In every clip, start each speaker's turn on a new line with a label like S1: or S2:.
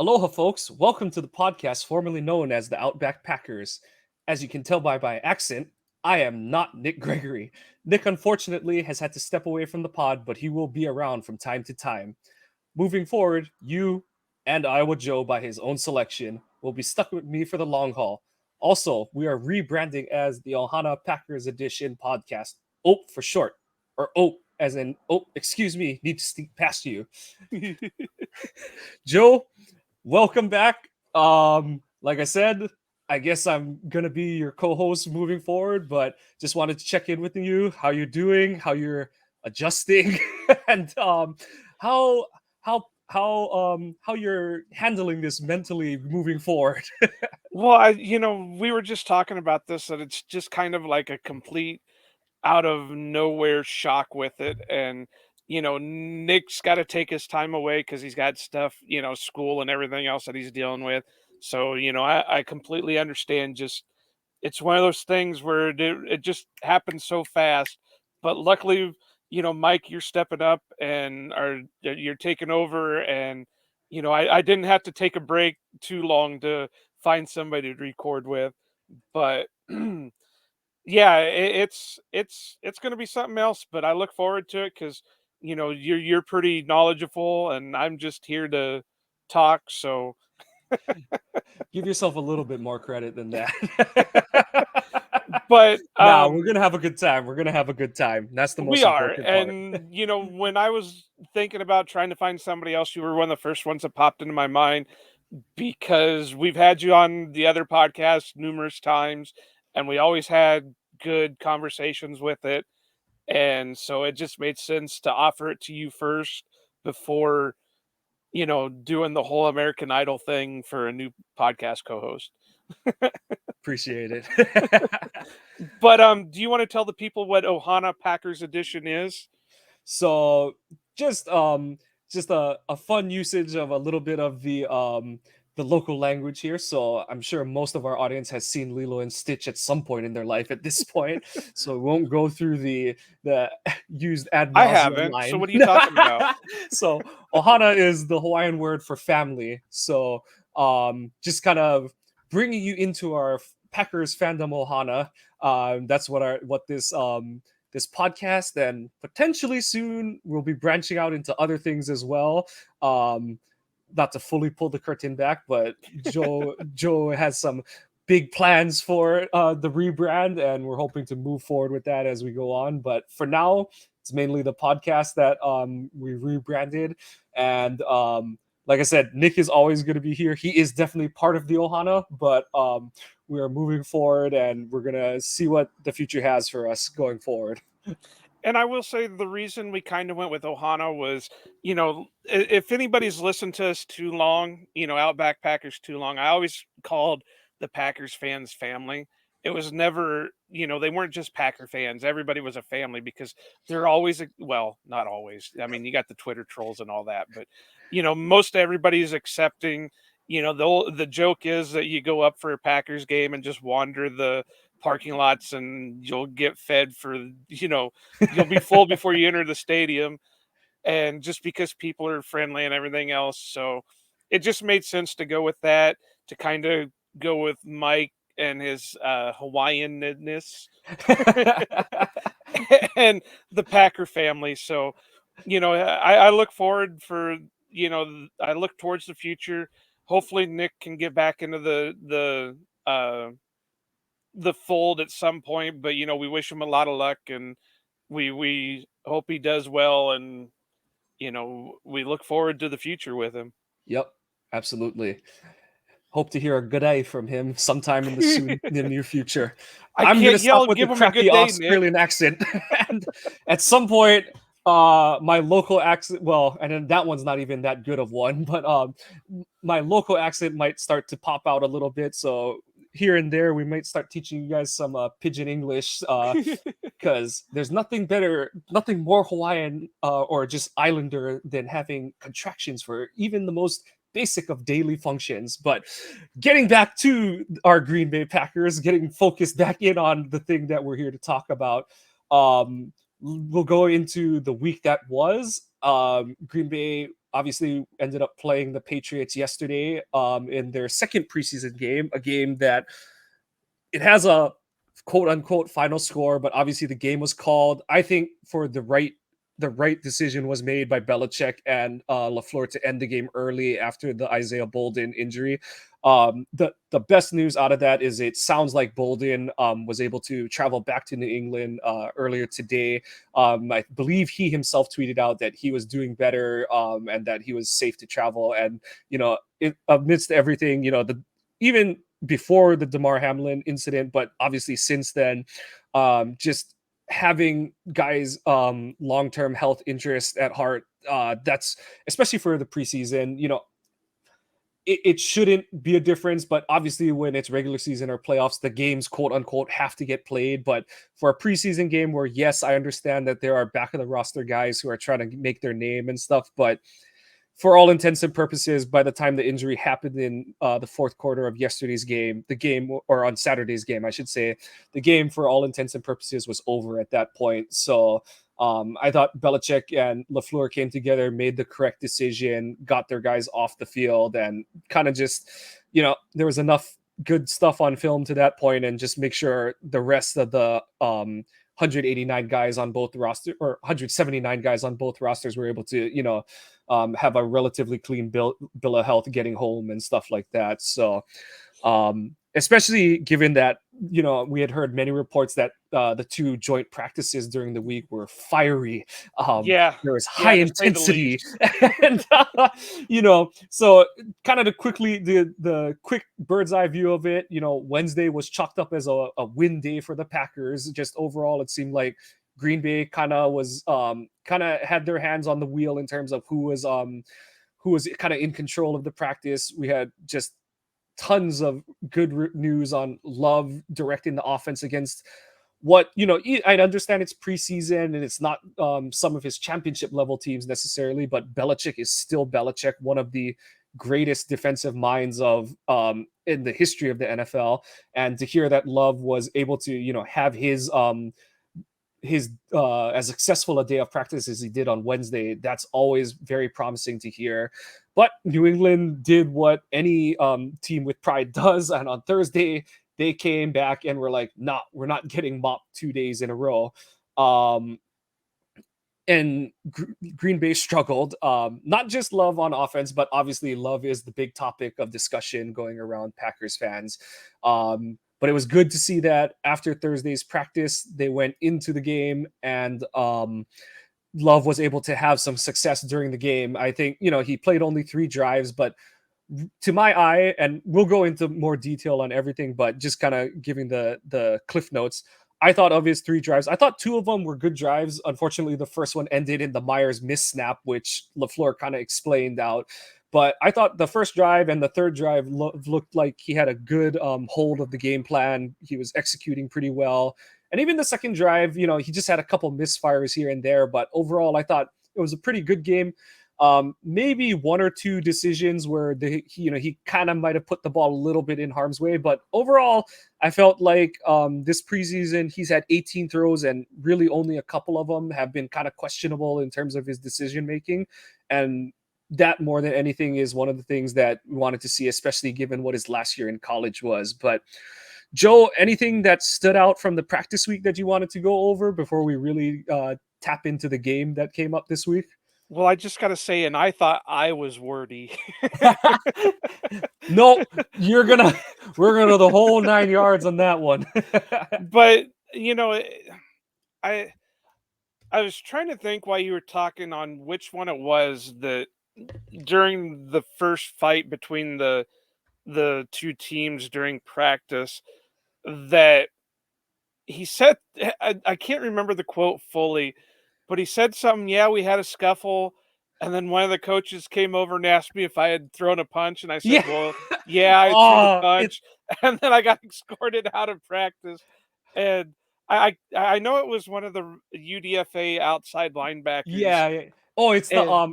S1: Aloha, folks. Welcome to the podcast formerly known as the Outback Packers. As you can tell by my accent, I am not Nick Gregory. Nick, unfortunately, has had to step away from the pod, but he will be around from time to time. Moving forward, you and Iowa Joe, by his own selection, will be stuck with me for the long haul. Also, we are rebranding as the Ohana Packers Edition podcast. OPE for short. Or OPE, as in, oh, excuse me, need to sneak past you. Joe, welcome back. Like I said, I guess I'm gonna be your co-host moving forward, but just wanted to check in with you, how you're doing, how you're adjusting, and how how you're handling this mentally moving forward.
S2: Well, we were just talking about this, that it's just kind of like a complete out of nowhere shock with it. And, Nick's got to take his time away because he's got stuff, school and everything else that he's dealing with. So, I completely understand. Just it's one of those things where it just happens so fast. But luckily, Mike, you're stepping up and you're taking over. And, I didn't have to take a break too long to find somebody to record with. But yeah, it's going to be something else, but I look forward to it because you're pretty knowledgeable, and I'm just here to talk. So
S1: Give yourself a little bit more credit than that.
S2: but
S1: Nah, we're gonna have a good time. We're gonna have a good time. That's the
S2: we
S1: most
S2: are,
S1: important part.
S2: and when I was thinking about trying to find somebody else, you were one of the first ones that popped into my mind because we've had you on the other podcast numerous times, and we always had good conversations with it. And so it just made sense to offer it to you first before, doing the whole American Idol thing for a new podcast co-host.
S1: Appreciate it.
S2: But do you want to tell the people what Ohana Packers Edition is?
S1: So just a fun usage of a little bit of the local language here. So I'm sure most of our audience has seen Lilo and Stitch at some point in their life at this point. So we won't go through the used ad
S2: I
S1: nauseum
S2: haven't. So
S1: line.
S2: what are you talking about?
S1: So Ohana is the Hawaiian word for family. So just kind of bringing you into our Packers fandom Ohana. That's what this podcast, and potentially soon we'll be branching out into other things as well. Not to fully pull the curtain back, but Joe has some big plans for the rebrand, and we're hoping to move forward with that as we go on. But for now, it's mainly the podcast that we rebranded, and like I said, Nick is always going to be here. He is definitely part of the Ohana, but we are moving forward, and we're gonna see what the future has for us going forward.
S2: And I will say the reason we kind of went with Ohana was, if anybody's listened to us too long, Outback Packers too long, I always called the Packers fans family. It was never, they weren't just Packer fans. Everybody was a family because they're always, well, not always. I mean, you got the Twitter trolls and all that, but, most everybody's accepting. The joke is that you go up for a Packers game and just wander the parking lots and you'll get fed for, you'll be full before you enter the stadium. And just because people are friendly and everything else. So it just made sense to go with that, to kind of go with Mike and his Hawaiian-ness and the Packer family. So, I look forward for, I look towards the future. Hopefully Nick can get back into the fold at some point, but we wish him a lot of luck, and we hope he does well, and we look forward to the future with him.
S1: Yep, absolutely. Hope to hear a good day from him sometime in the near future.
S2: I
S1: I'm gonna
S2: can't
S1: stop
S2: yell,
S1: with the
S2: give him a
S1: crappy
S2: good day, Nick.
S1: Australian accent, and at some point, my local accent. Well, and then that one's not even that good of one, but my local accent might start to pop out a little bit. So here and there, we might start teaching you guys some pidgin English. Because there's nothing better, nothing more Hawaiian or just islander than having contractions for even the most basic of daily functions. But getting back to our Green Bay Packers, getting focused back in on the thing that we're here to talk about. we'll go into the week that was. Green Bay obviously ended up playing the Patriots yesterday in their second preseason game, a game that it has a quote unquote final score, but obviously the game was called. I think for the right decision was made by Belichick and LaFleur to end the game early after the Isaiah Bolden injury. The best news out of that is it sounds like Bolden was able to travel back to New England earlier today. I believe he himself tweeted out that he was doing better and that he was safe to travel. And amidst everything, even before the Damar Hamlin incident, but obviously since then, just having guys long-term health interest at heart, that's especially for the preseason, it shouldn't be a difference, but obviously when it's regular season or playoffs, the games quote unquote have to get played. But for a preseason game where, yes, I understand that there are back of the roster guys who are trying to make their name and stuff, but for all intents and purposes, by the time the injury happened in the fourth quarter of yesterday's game, or on Saturday's game, I should say, the game for all intents and purposes was over at that point. So I thought Belichick and LaFleur came together, made the correct decision, got their guys off the field, and kind of just, there was enough good stuff on film to that point, and just make sure the rest of the 189 guys on both roster, or 179 guys on both rosters, were able to, have a relatively clean bill of health getting home and stuff like that. So, especially given that, we had heard many reports that the two joint practices during the week were fiery.
S2: Yeah,
S1: There was high
S2: yeah, to say the
S1: intensity,
S2: least.
S1: and so kind of the quick bird's eye view of it. Wednesday was chalked up as a win day for the Packers. Just overall, it seemed like Green Bay kind of had their hands on the wheel in terms of who was kind of in control of the practice. We had just tons of good news on Love directing the offense against what, I understand it's preseason and it's not some of his championship level teams necessarily, but Belichick is still Belichick, one of the greatest defensive minds of in the history of the NFL. And to hear that Love was able to, have his as successful a day of practice as he did on Wednesday, that's always very promising to hear. But New England did what any team with pride does, and on Thursday they came back and were like, "Nah, we're not getting mopped 2 days in a row." And Green Bay struggled. Not just Love on offense, but obviously Love is the big topic of discussion going around Packers fans. But it was good to see that after Thursday's practice, they went into the game and Love was able to have some success during the game. I think, he played only 3 drives, but to my eye, and we'll go into more detail on everything, but just kind of giving the cliff notes, I thought of his 3 drives. I thought 2 of them were good drives. Unfortunately, the first one ended in the Myers miss snap, which LaFleur kind of explained out. But I thought the first drive and the third drive looked like he had a good hold of the game plan. He was executing pretty well. And even the second drive, he just had a couple misfires here and there. But overall, I thought it was a pretty good game. Maybe 1 or 2 decisions where he kind of might have put the ball a little bit in harm's way, but overall, I felt like this preseason he's had 18 throws, and really only a couple of them have been kind of questionable in terms of his decision making, and that more than anything is one of the things that we wanted to see, especially given what his last year in college was. But Joe, anything that stood out from the practice week that you wanted to go over before we really tap into the game that came up this week?
S2: Well, I just gotta say, and I thought I was wordy.
S1: No, you're gonna we're gonna the whole 9 yards on that one.
S2: But, I I was trying to think while you were talking on which one it was that during the first fight between the 2 teams during practice that he said. I can't remember the quote fully, but he said something, "Yeah, we had a scuffle," and then one of the coaches came over and asked me if I had thrown a punch, and I said,
S1: Yeah.
S2: "Well, yeah, I threw the
S1: Oh, it's
S2: punch," and then I got escorted out of practice, and I know it was one of the UDFA outside linebackers,
S1: yeah, yeah. Oh,
S2: and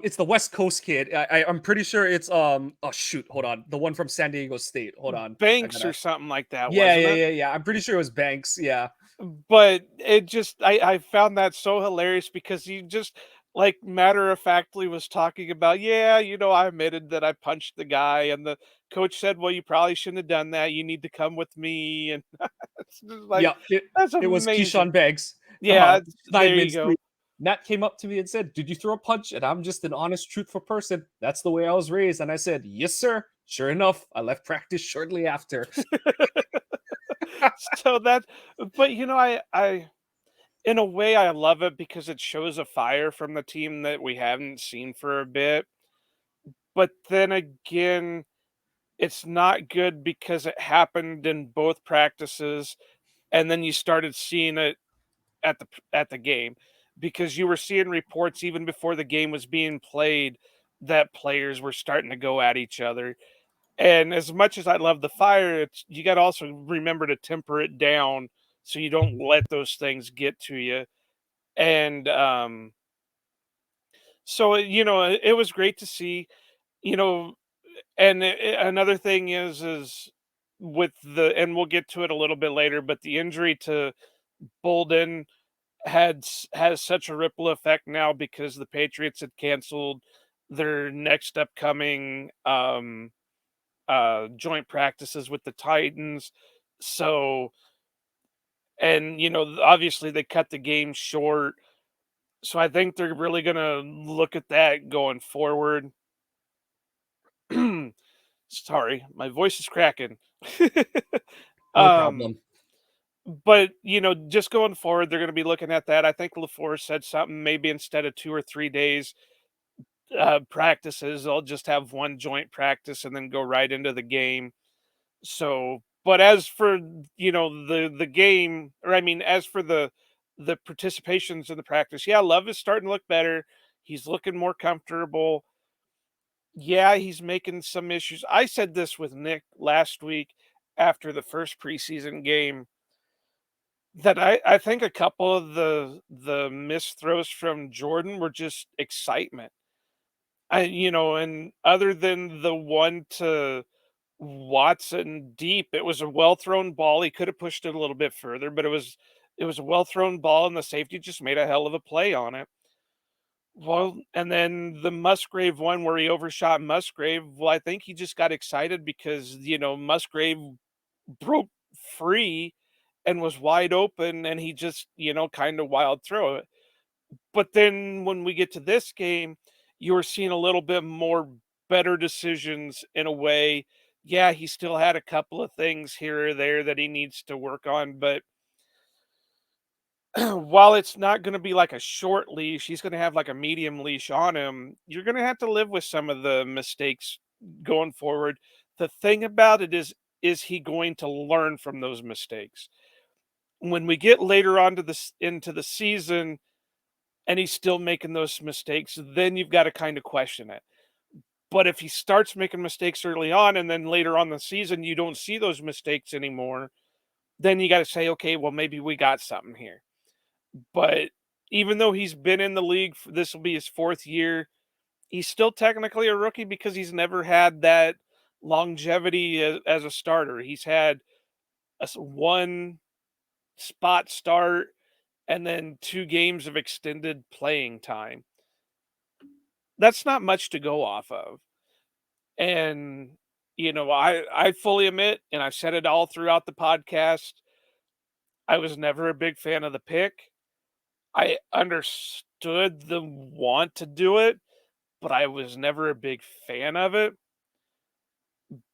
S1: it's the West Coast kid. I'm pretty sure it's oh shoot, hold on. The one from San Diego State. Hold on. I
S2: Banks or
S1: gotta
S2: something like that,
S1: Yeah,
S2: wasn't
S1: yeah,
S2: it?
S1: yeah, yeah. I'm pretty sure it was Banks. Yeah.
S2: But it just I found that so hilarious because he just, like, matter of factly was talking about, "Yeah, I admitted that I punched the guy," and the coach said, "Well, you probably shouldn't have done that, you need to come with me," and it's just like,
S1: Yeah, it
S2: that's
S1: it was
S2: amazing.
S1: Keyshawn Beggs.
S2: Yeah, there
S1: 9
S2: you
S1: minutes
S2: go.
S1: three. Nat came up to me and said, "Did you throw a punch?" And I'm just an honest, truthful person. That's the way I was raised. And I said, "Yes, sir." Sure enough, I left practice shortly after.
S2: So that but, I in a way, I love it because it shows a fire from the team that we haven't seen for a bit, but then again, it's not good because it happened in both practices, and then you started seeing it at the game, because you were seeing reports even before the game was being played that players were starting to go at each other. And as much as I love the fire, you got to also remember to temper it down so you don't let those things get to you. And so it was great to see, you know, and another thing is with the and we'll get to it a little bit later, but the injury to Bolden has such a ripple effect now because the Patriots had canceled their next upcoming joint practices with the Titans. So, and obviously they cut the game short. So I think they're really gonna look at that going forward. Sorry, my voice is cracking.
S1: No
S2: um,
S1: problem.
S2: but just going forward, they're going to be looking at that. I think LaFleur said something maybe instead of 2 or 3 days practices, they'll just have one joint practice and then go right into the game. So, but as for the game, or I mean, as for the participations in the practice, yeah, Love is starting to look better. He's looking more comfortable. Yeah, he's making some issues. I said this with Nick last week after the first preseason game that I think a couple of the missed throws from Jordan were just excitement. And other than the one to Watson deep, it was a well thrown ball. He could have pushed it a little bit further, but it was a well thrown ball, and the safety just made a hell of a play on it. Well, and then the Musgrave one where he overshot Musgrave, well, I think he just got excited because, Musgrave broke free and was wide open and he just, kind of wild throw it. But then when we get to this game, you're seeing a little bit more better decisions in a way. Yeah, he still had a couple of things here or there that he needs to work on, but while it's not gonna be like a short leash, he's gonna have like a medium leash on him. You're gonna have to live with some of the mistakes going forward. The thing about it is he going to learn from those mistakes? When we get later on to this into the season and he's still making those mistakes, then you've got to kind of question it. But if he starts making mistakes early on and then later on the season you don't see those mistakes anymore, then you got to say, okay, well maybe we got something here. But even though he's been in the league, this will be his fourth year, he's still technically a rookie because he's never had that longevity as a starter. He's had one spot start and then 2 games of extended playing time. That's not much to go off of. And I fully admit, and I've said it all throughout the podcast, I was never a big fan of the pick. I understood the want to do it, but I was never a big fan of it.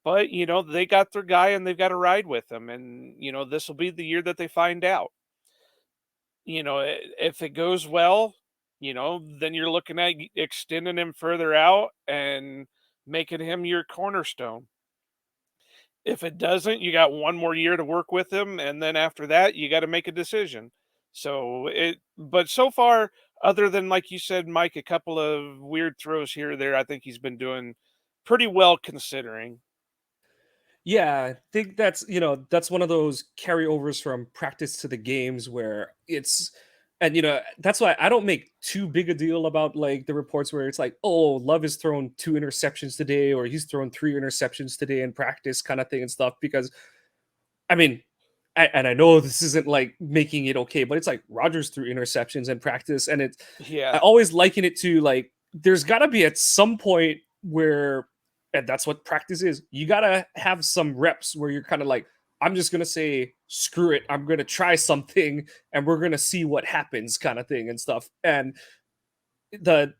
S2: But, they got their guy and they've got to ride with him. And, this will be the year that they find out. If it goes well, then you're looking at extending him further out and making him your cornerstone. If it doesn't, you got one more year to work with him. And then after that, you got to make a decision. But so far, other than, like you said, Mike, a couple of weird throws here or there, I think he's been doing pretty well considering.
S1: Yeah, I think that's one of those carryovers from practice to the games where it's and that's why I don't make too big a deal about like the reports where it's like, oh, Love has thrown 2 interceptions today or he's thrown 3 interceptions today in practice kind of thing and stuff because I mean, and I know this isn't like making it okay, but it's like Rodgers threw interceptions in practice, and it's I
S2: Yeah.
S1: always liken it to like there's got to be at some point where, and that's what practice is. You got to have some reps where you're kind of like, I'm just gonna say screw it, I'm gonna try something, and we're gonna see what happens, kind of thing and stuff. And the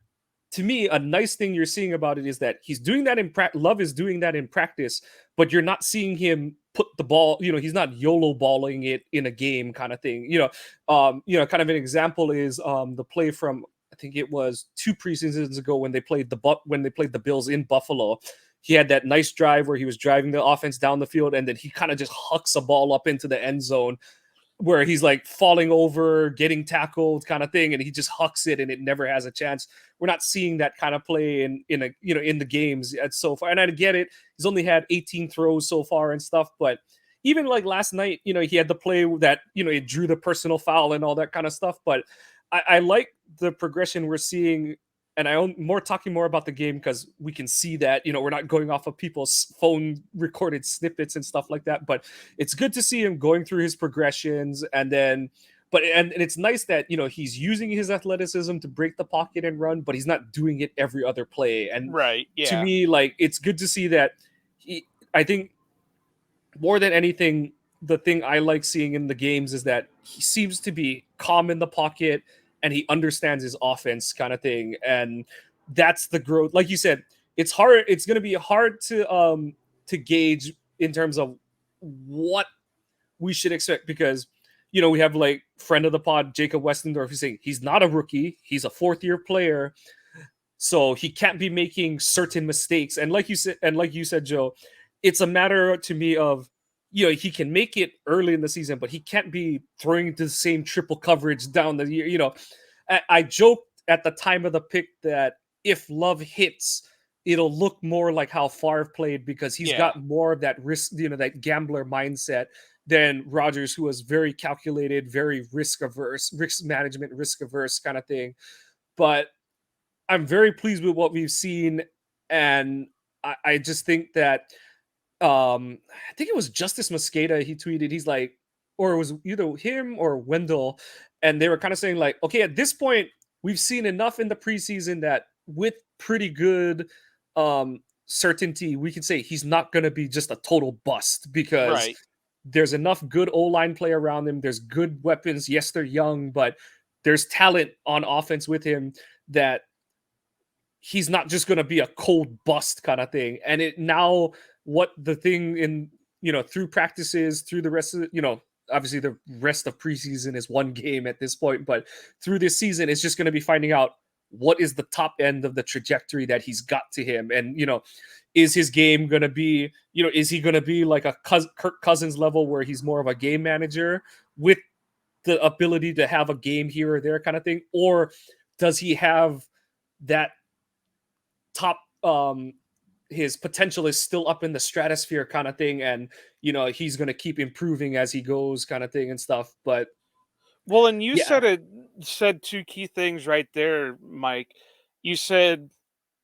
S1: to me, a nice thing you're seeing about it is that he's doing that in practice. Love is doing that in practice, but you're not seeing him put the ball. He's not YOLO balling it in a game, kind of thing. Kind of an example is the play from I think it was 2 preseasons ago when they played the Bills in Buffalo. He had that nice drive where he was driving the offense down the field, and then he kind of just hucks a ball up into the end zone where he's like falling over, getting tackled, kind of thing, and he just hucks it, and it never has a chance. We're not seeing that kind of play in the games so far. And I get it; he's only had 18 throws so far and stuff, but even like last night, he had the play that it drew the personal foul and all that kind of stuff. But I like the progression we're seeing. And I'm more talking more about the game because we can see that we're not going off of people's phone recorded snippets and stuff like that. But it's good to see him going through his progressions, and then and it's nice that he's using his athleticism to break the pocket and run, but he's not doing it every other play. And
S2: Right.
S1: to
S2: Yeah.
S1: me, like, it's good to see that I think more than anything, the thing I like seeing in the games is that he seems to be calm in the pocket and he understands his offense, kind of thing. And that's the growth. Like you said, it's hard. It's going to be hard to gauge in terms of what we should expect, because we have like friend of the pod Jacob Westendorf who's saying he's not a rookie, he's a fourth-year player, so he can't be making certain mistakes. And like you said, Joe, it's a matter to me of he can make it early in the season, but he can't be throwing the same triple coverage down the year. I joked at the time of the pick that if Love hits, it'll look more like how Favre played, because he's
S2: Yeah.
S1: got more of that risk, that gambler mindset than Rodgers, who was very calculated, very risk averse, risk management, risk averse kind of thing. But I'm very pleased with what we've seen, and I just think that I think it was Justice Mosqueda. He tweeted, he's like, or it was either him or Wendell, and they were kind of saying like, okay, at this point, we've seen enough in the preseason that with pretty good certainty, we can say he's not going to be just a total bust, because
S2: Right.
S1: there's enough good O line play around him. There's good weapons. Yes, they're young, but there's talent on offense with him that he's not just going to be a cold bust kind of thing. And it now, what the thing in through practices, through the rest of obviously the rest of preseason is one game at this point, but through this season it's just going to be finding out what is the top end of the trajectory that he's got to him. And is his game going to be, is he going to be like a Kirk Cousins level where he's more of a game manager with the ability to have a game here or there kind of thing, or does he have that top his potential is still up in the stratosphere kind of thing, and he's going to keep improving as he goes kind of thing and stuff. But
S2: Well, and you
S1: yeah,
S2: said two key things right there, Mike. You said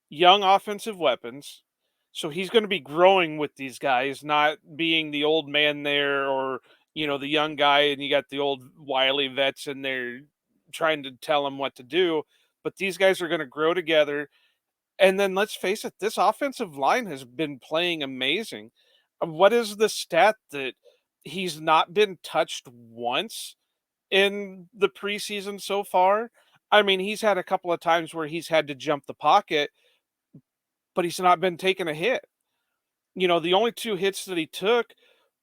S2: young offensive weapons. So he's going to be growing with these guys, not being the old man there, or, the young guy and you got the old wily vets in there trying to tell him what to do. But these guys are going to grow together. And then let's face it, this offensive line has been playing amazing. What is the stat that he's not been touched once in the preseason so far? I mean, he's had a couple of times where he's had to jump the pocket, but he's not been taking a hit. The only two hits that he took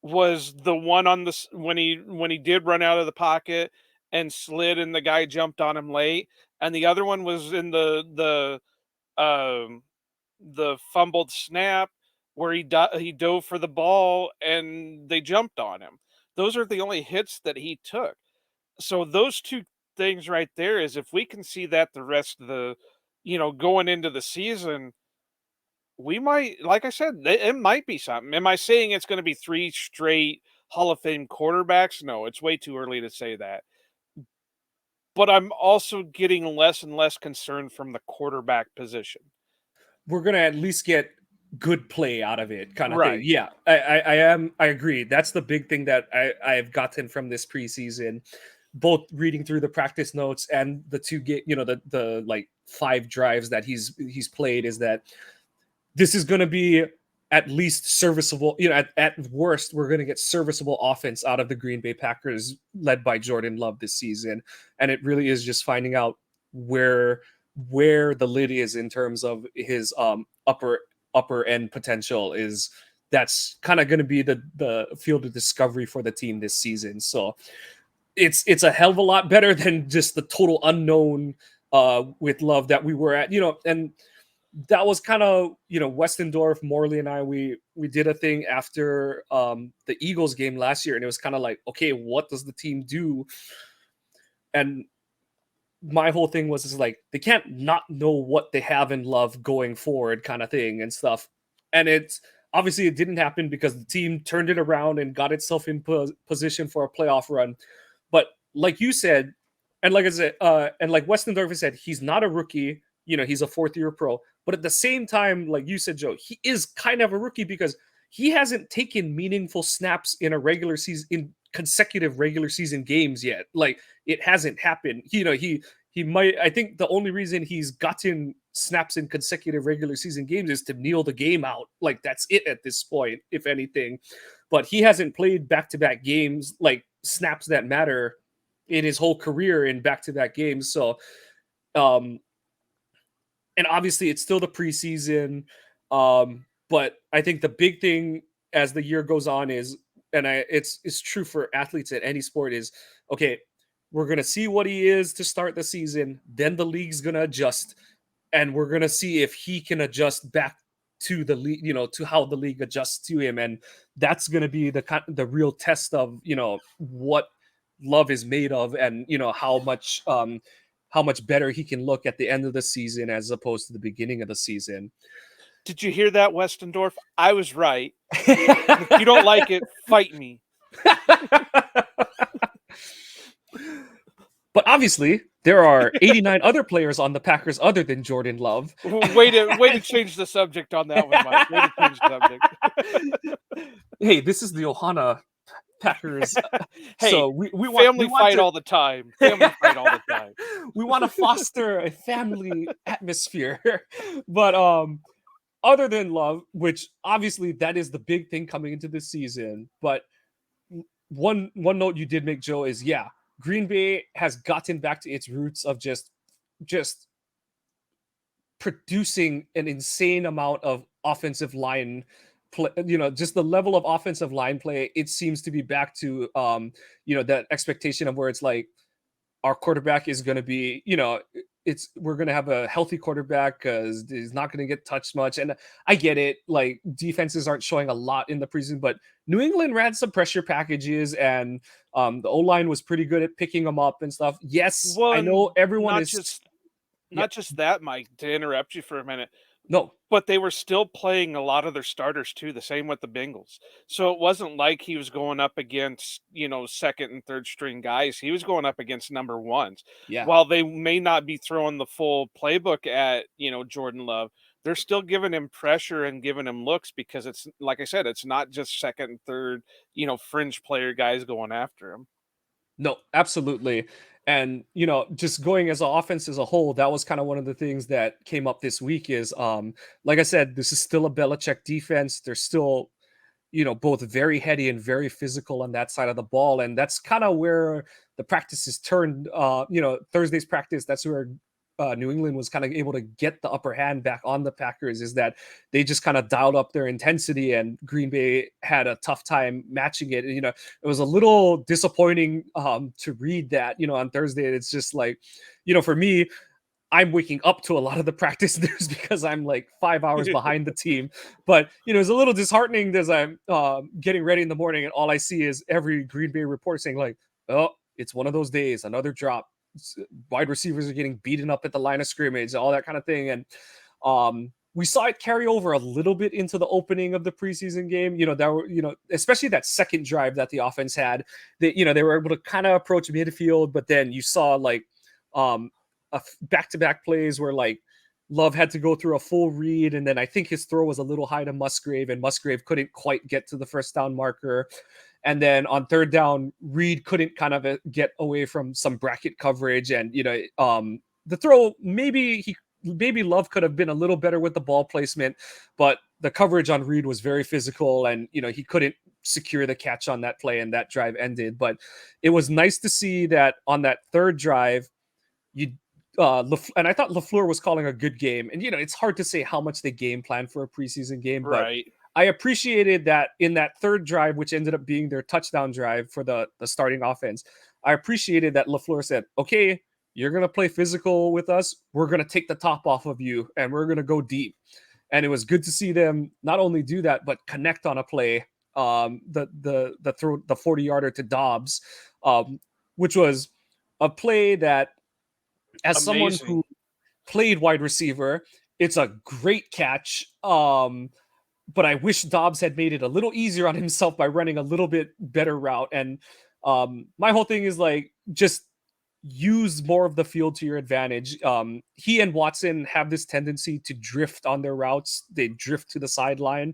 S2: was the one on when he did run out of the pocket and slid and the guy jumped on him late, and the other one was in the fumbled snap where he dove for the ball and they jumped on him. Those are the only hits that he took. So those two things right there is, if we can see that the rest of going into the season, we might, like I said, it might be something. Am I saying it's going to be three straight Hall of Fame quarterbacks? No, it's way too early to say that. But I'm also getting less and less concerned from the quarterback position.
S1: we're going to at least get good play out of it kind of thing.
S2: Right.
S1: Yeah, I agree. That's the big thing that I've gotten from this preseason, both reading through the practice notes and the the like 5 drives that he's played, is that this is going to be at least serviceable. At worst, we're going to get serviceable offense out of the Green Bay Packers, led by Jordan Love this season. And it really is just finding out where the lid is in terms of his upper end potential. Is That's kind of going to be the field of discovery for the team this season. So it's a hell of a lot better than just the total unknown with Love that we were at. And that was kind of, Westendorf, Morley, and I, we did a thing after the Eagles game last year, and it was kind of like, okay, what does the team do? And my whole thing was, is like, they can't not know what they have in Love going forward, kind of thing and stuff. And it's obviously, it didn't happen because the team turned it around and got itself in position for a playoff run. But like you said, and like I said, and like Westendorf said, he's not a rookie. He's a 4th-year pro. But at the same time, like you said, Joe, he is kind of a rookie because he hasn't taken meaningful snaps in a regular season, in consecutive regular season games yet. Like, it hasn't happened. He might. I think the only reason he's gotten snaps in consecutive regular season games is to kneel the game out. Like, that's it at this point, if anything. But he hasn't played back-to-back games, like snaps that matter, in his whole career in back-to-back games. So, and obviously it's still the preseason. But I think the big thing as the year goes on is, and it's true for athletes at any sport, is, okay, we're going to see what he is to start the season. Then the league's going to adjust, and we're going to see if he can adjust back to the league, to how the league adjusts to him. And that's going to be the real test of, what Love is made of, and, how much better he can look at the end of the season as opposed to the beginning of the season.
S2: Did you hear that, Westendorf? I was right. If you don't like it, fight me.
S1: But obviously, there are 89 other players on the Packers other than Jordan Love.
S2: Way to change the subject on that one, Mike. Way to change the subject.
S1: Hey, this is the Ohana Packers.
S2: Hey,
S1: so we
S2: family
S1: want
S2: fight
S1: to,
S2: all the time. Family fight all the time.
S1: We want to foster a family atmosphere. But other than Love, which obviously that is the big thing coming into this season, but one note you did make, Joe, is, yeah, Green Bay has gotten back to its roots of just producing an insane amount of offensive line play. Just the level of offensive line play, it seems to be back to that expectation of where it's like, our quarterback is going to be, we're going to have a healthy quarterback because he's not going to get touched much. And I get it. Like, defenses aren't showing a lot in the preseason, but New England ran some pressure packages, and the O-line was pretty good at picking them up and stuff. Yes,
S2: well,
S1: I know everyone
S2: not
S1: is...
S2: not just that, Mike, to interrupt you for a minute.
S1: No.
S2: But they were still playing a lot of their starters too, the same with the Bengals. So it wasn't like he was going up against, second and third string guys. He was going up against number ones.
S1: Yeah.
S2: While they may not be throwing the full playbook at, Jordan Love, they're still giving him pressure and giving him looks, because it's, like I said, it's not just second and third, fringe player guys going after him.
S1: No, absolutely. And, just going as an offense as a whole, that was kind of one of the things that came up this week is, like I said, this is still a Belichick defense. They're still, both very heady and very physical on that side of the ball. And that's kind of where the practice is turned, Thursday's practice. That's where New England was kind of able to get the upper hand back on the Packers, is that they just kind of dialed up their intensity, and Green Bay had a tough time matching it. And, it was a little disappointing to read that, on Thursday. It's just like, for me, I'm waking up to a lot of the practice news because I'm like 5 hours behind the team. But, it's a little disheartening as I'm getting ready in the morning, and all I see is every Green Bay report saying like, oh, it's one of those days, another drop. Wide receivers are getting beaten up at the line of scrimmage, all that kind of thing. And we saw it carry over a little bit into the opening of the preseason game. That were, especially that second drive that the offense had, they were able to kind of approach midfield, but then you saw like back-to-back plays where like Love had to go through a full read, and then I think his throw was a little high to Musgrave, and Musgrave couldn't quite get to the first down marker. And then on third down, Reed couldn't kind of get away from some bracket coverage, and the throw maybe Love could have been a little better with the ball placement, but the coverage on Reed was very physical, and he couldn't secure the catch on that play, and that drive ended. But it was nice to see that on that third drive, you and I thought LaFleur was calling a good game. And it's hard to say how much they game plan for a preseason game, but
S2: Right.
S1: I appreciated that in that third drive, which ended up being their touchdown drive for the starting offense. I appreciated that LaFleur said, "Okay, you're gonna play physical with us. We're gonna take the top off of you, and we're gonna go deep." And it was good to see them not only do that but connect on a play, the throw, the 40-yarder to Dobbs, which was a play that, as someone
S2: Amazing.
S1: who played wide receiver, it's a great catch. But I wish Dobbs had made it a little easier on himself by running a little bit better route. And my whole thing is like, just use more of the field to your advantage. He and Watson have this tendency to drift on their routes. They drift to the sideline.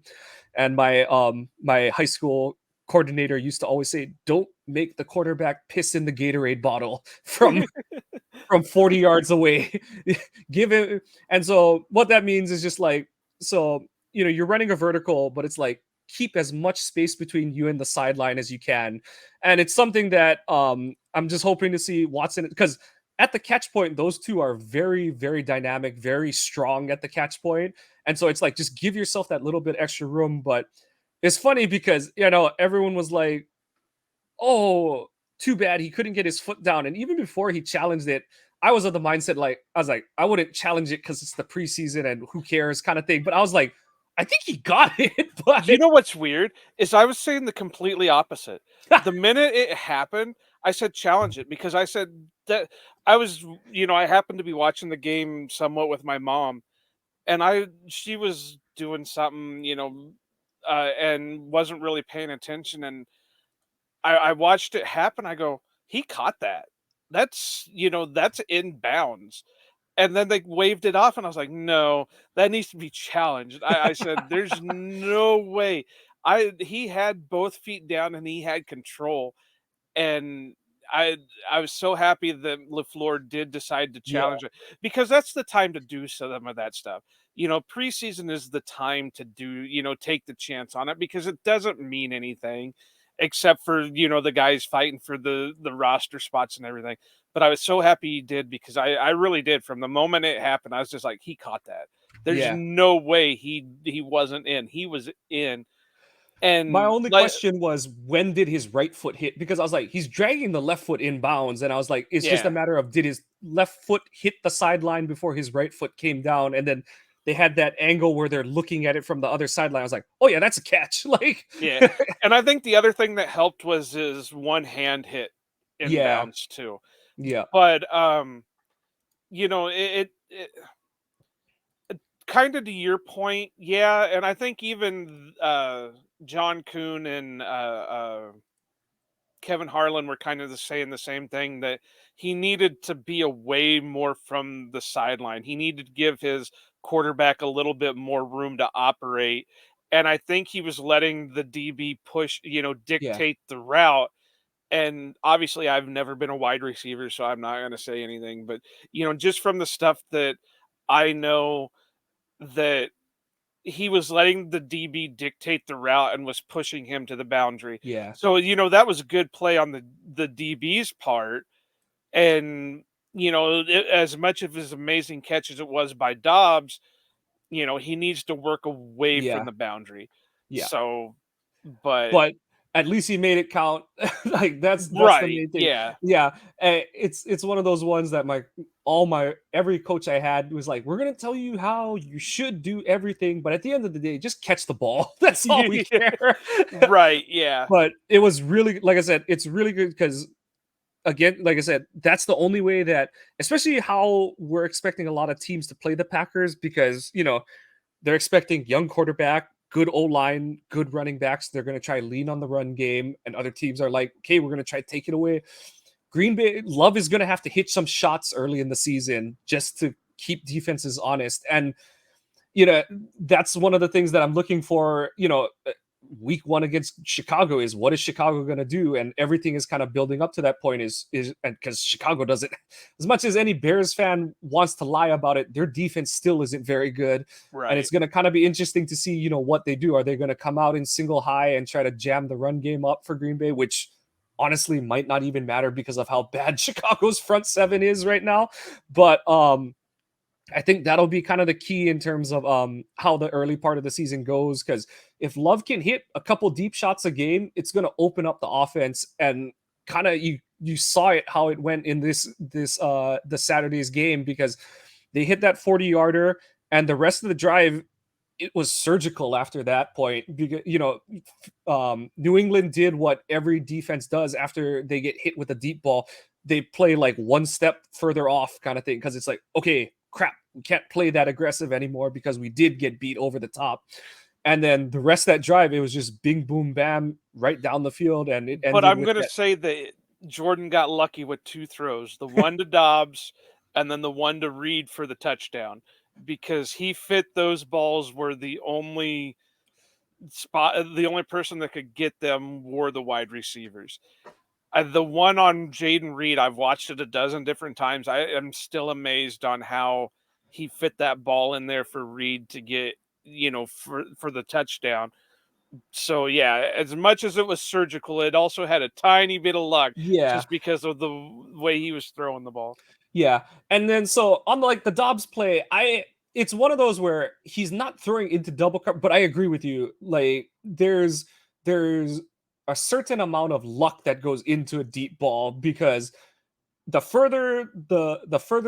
S1: And my high school coordinator used to always say, "Don't make the quarterback piss in the Gatorade bottle from 40 yards away." Give it. And so what that means is just like, so you're running a vertical, but it's like, keep as much space between you and the sideline as you can. And it's something that I'm just hoping to see Watson, because at the catch point, those two are very, very dynamic, very strong at the catch point. And so it's like, just give yourself that little bit extra room. But it's funny because everyone was like, "Oh, too bad he couldn't get his foot down." And even before he challenged it, I was of the mindset, like, I was like, I wouldn't challenge it because it's the preseason and who cares kind of thing. But I was like, I think he got it. But
S2: You know what's weird is I was saying the completely opposite. The minute it happened, I said challenge it because I said that I happened to be watching the game somewhat with my mom, and she was doing something, and wasn't really paying attention, and I watched it happen. I go, he caught that. That's in bounds. And then they waved it off, and I was like, "No, that needs to be challenged." I said, "There's no way." He had both feet down and he had control, and I I was so happy that LaFleur did decide to
S1: yeah,
S2: challenge it because that's the time to do some of that stuff. Preseason is the time to take the chance on it because it doesn't mean anything except for, the guys fighting for the roster spots and everything. But I was so happy he did because I really did. From the moment it happened, I was just like, he caught that. There's
S1: yeah.
S2: no way he wasn't in. He was in.
S1: My
S2: And
S1: only
S2: like,
S1: question was, when did his right foot hit? Because I was like, he's dragging the left foot in bounds, and I was like, it's just a
S2: yeah,
S1: matter of, did his left foot hit the sideline before his right foot came down? And then they had that angle where they're looking at it from the other sideline. I was like, oh yeah, that's a catch. Like,
S2: yeah. And I think the other thing that helped was his one hand hit in
S1: yeah,
S2: bounds too.
S1: yeah,
S2: But it kind of to your point, yeah. And I think even John Kuhn and Kevin Harlan were kind of saying the same thing, that he needed to be away more from the sideline. He needed to give his quarterback a little bit more room to operate. And I think he was letting the DB push,
S1: yeah,
S2: dictate the route. And obviously, I've never been a wide receiver, so I'm not going to say anything. But, just from the stuff that I know, that he was letting the DB dictate the route and was pushing him to the boundary.
S1: yeah,
S2: So, that was a good play on the DB's part. And, as much of his amazing catch as it was by Dobbs, he needs to work away from
S1: yeah,
S2: the boundary.
S1: yeah.
S2: So, but
S1: But at least he made it count. Like, that's the
S2: right,
S1: main thing.
S2: yeah.
S1: Yeah, it's one of those ones that my every coach I had was like, "We're gonna tell you how you should do everything, but at the end of the day, just catch the ball. That's all we care."
S2: Right, yeah.
S1: But it was really, like I said, it's really good because, again, like I said, that's the only way that, especially how we're expecting a lot of teams to play the Packers, because they're expecting young quarterback, good O line, good running backs. They're going to try lean on the run game, and other teams are like, okay, we're going to try take it away. Green Bay Love is going to have to hit some shots early in the season just to keep defenses honest. And you know, that's one of the things that I'm looking for, week one against Chicago is what is Chicago going to do? And everything is kind of building up to that point is because Chicago doesn't, as much as any Bears fan wants to lie about it, their defense still isn't very good. And it's
S2: Right.
S1: going to kind of be interesting to see, what they do. Are they going to come out in single high and try to jam the run game up for Green Bay, which honestly might not even matter because of how bad Chicago's front seven is right now. But I think that'll be kind of the key in terms of how the early part of the season goes. Because if Love can hit a couple deep shots a game, it's going to open up the offense. And kind of you saw it how it went in the Saturday's game, because they hit that 40-yarder and the rest of the drive it was surgical after that point, because New England did what every defense does after they get hit with a deep ball. They play like one step further off kind of thing, because it's like, okay, crap, we can't play that aggressive anymore because we did get beat over the top. And then the rest of that drive, it was just bing, boom, bam, right down the field, and it
S2: But
S1: ended
S2: I'm
S1: with
S2: gonna
S1: that.
S2: say that Jordan got lucky with 2 throws, the one to Dobbs and then the one to Reed for the touchdown, because he fit those balls where the only person that could get them were the wide receivers. The one on Jaden Reed, I've watched it a dozen different times. I am still amazed on how he fit that ball in there for Reed to get, for the touchdown. So yeah, as much as it was surgical, it also had a tiny bit of luck
S1: Yeah,
S2: just because of the way he was throwing the ball.
S1: yeah. And then so on like the Dobbs play, it's one of those where he's not throwing into double cover, but I agree with you. Like there's a certain amount of luck that goes into a deep ball, because the further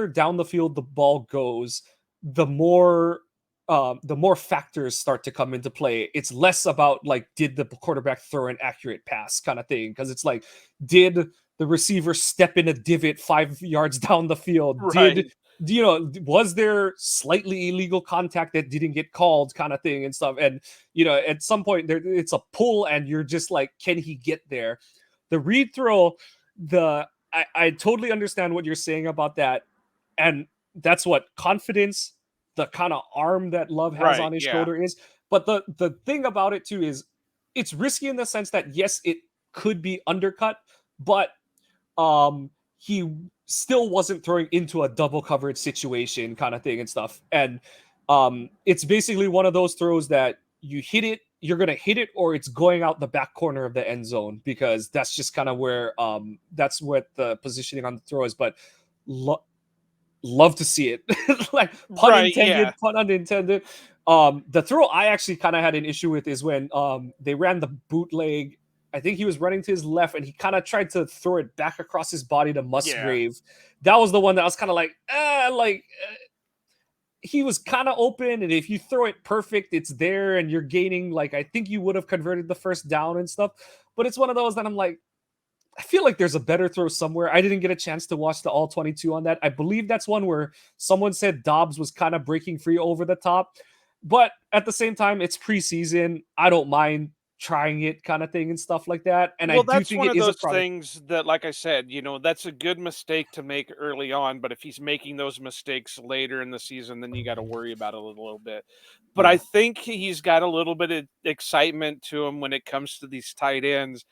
S1: down the field the ball goes, the more factors start to come into play. It's less about like, did the quarterback throw an accurate pass kind of thing, because it's like, did the receiver step in a divot 5 yards down the field?
S2: Right.
S1: Was there slightly illegal contact that didn't get called kind of thing and stuff? And at some point there it's a pull and you're just like, can he get there? The read throw, I totally understand what you're saying about that. And that's what confidence, the kind of arm that Love has
S2: Right.
S1: on his
S2: Yeah.
S1: shoulder is. But the thing about it too is it's risky in the sense that yes, it could be undercut, but he still wasn't throwing into a double coverage situation kind of thing and stuff. And it's basically one of those throws that you hit it, you're gonna hit it, or it's going out the back corner of the end zone, because that's just kind of where that's what the positioning on the throw is. But lo- love to see it. Like, pun
S2: Right.
S1: intended,
S2: Yeah.
S1: pun unintended. The throw I actually kind of had an issue with is when they ran the bootleg. I think he was running to his left and he kind of tried to throw it back across his body to
S2: Yeah.
S1: Musgrave. That was the one that I was kind of like, he was kind of open, and if you throw it perfect, it's there and you're gaining. Like, I think you would have converted the first down and stuff. But it's one of those that I'm like, I feel like there's a better throw somewhere. I didn't get a chance to watch the all 22 on that. I believe that's one where someone said Dobbs was kind of breaking free over the top. But at the same time, it's preseason. I don't mind trying it kind of thing and stuff like that. And I
S2: Well,
S1: do
S2: that's
S1: think
S2: one
S1: it
S2: of
S1: is a
S2: those
S1: product.
S2: things that, like I said, that's a good mistake to make early on. But if he's making those mistakes later in the season, then you got to worry about it a little bit. But I
S1: Yeah.
S2: think he's got a little bit of excitement to him when it comes to these tight ends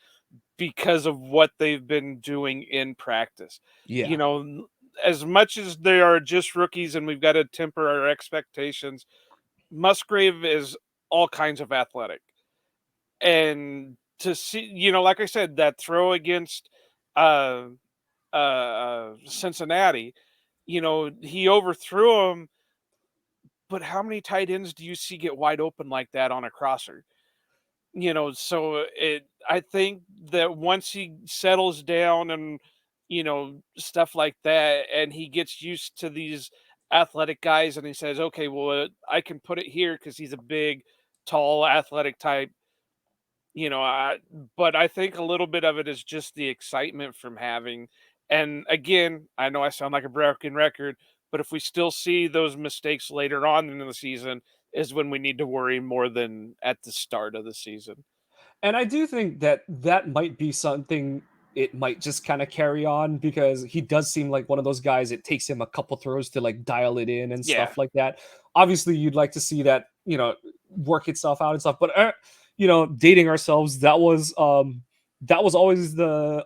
S2: because of what they've been doing in practice. You
S1: Yeah.
S2: know, as much as they are just rookies and we've got to temper our expectations, Musgrave is all kinds of athletic. And to see, like I said, that throw against uh, Cincinnati, he overthrew him. But how many tight ends do you see get wide open like that on a crosser? So I think that once he settles down and stuff like that, and he gets used to these athletic guys, and he says, okay, well, I can put it here because he's a big, tall, athletic type. But I think a little bit of it is just the excitement from having. And again, I know I sound like a broken record, but if we still see those mistakes later on in the season, is when we need to worry more than at the start of the season.
S1: And I do think that that might be something. it might just kind of carry on, because he does seem like one of those guys. It takes him a couple throws to like dial it in and
S2: Yeah.
S1: stuff like that. Obviously, you'd like to see that, work itself out and stuff. But dating ourselves, that was always that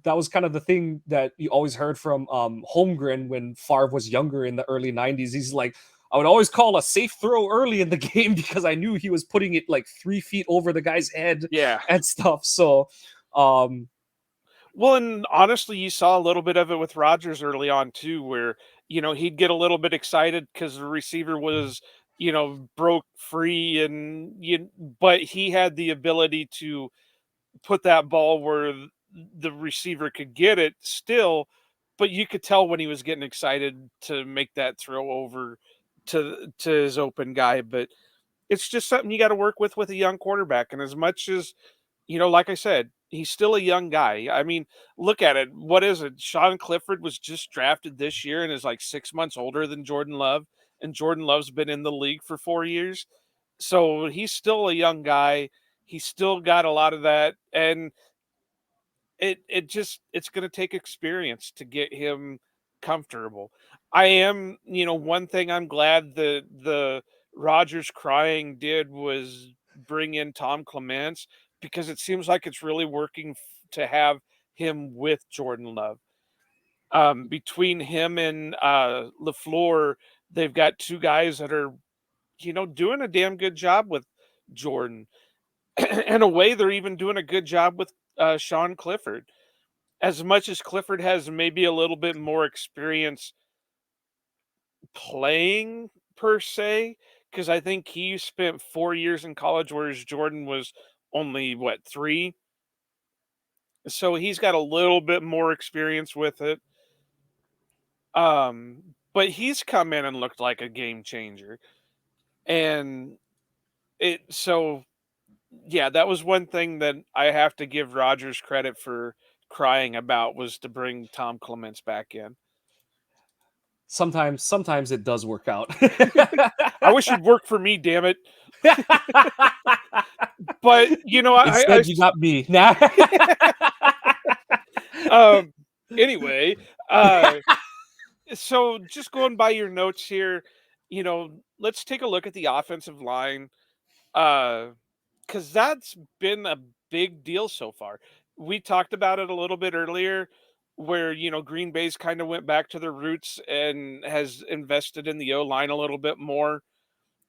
S1: was kind of the thing that you always heard from Holmgren when Favre was younger in the early 90s. He's like, I would always call a safe throw early in the game because I knew he was putting it like 3 feet over the guy's head
S2: Yeah.
S1: and stuff. So um
S2: Well, and honestly, you saw a little bit of it with Rodgers early on too, where he'd get a little bit excited because the receiver was broke free, but he had the ability to put that ball where the receiver could get it still, but you could tell when he was getting excited to make that throw over to his open guy. But it's just something you got to work with a young quarterback. And as much as like I said, he's still a young guy. I mean, look at it. What is it? Sean Clifford was just drafted this year and is like 6 months older than Jordan Love, and Jordan Love's been in the league for 4 years. So he's still a young guy. He's still got a lot of that, and it's going to take experience to get him comfortable. I am, one thing I'm glad that the Rogers crying did was bring in Tom Clements, because it seems like it's really working to have him with Jordan Love. Between him and LaFleur, they've got two guys that are doing a damn good job with Jordan. In a way, they're even doing a good job with Sean Clifford. As much as Clifford has maybe a little bit more experience playing per se, because I think he spent 4 years in college, whereas Jordan was only what, 3. So he's got a little bit more experience with it. But he's come in and looked like a game changer. And so yeah, that was one thing that I have to give Rogers credit for crying about, was to bring Tom Clements back in.
S1: sometimes it does work out.
S2: I wish he'd work for me, damn it. But
S1: Instead, you got me. Nah.
S2: um anyway, uh so just going by your notes here, let's take a look at the offensive line. Because that's been a big deal so far. We talked about it a little bit earlier, where Green Bay's kind of went back to their roots and has invested in the O line a little bit more,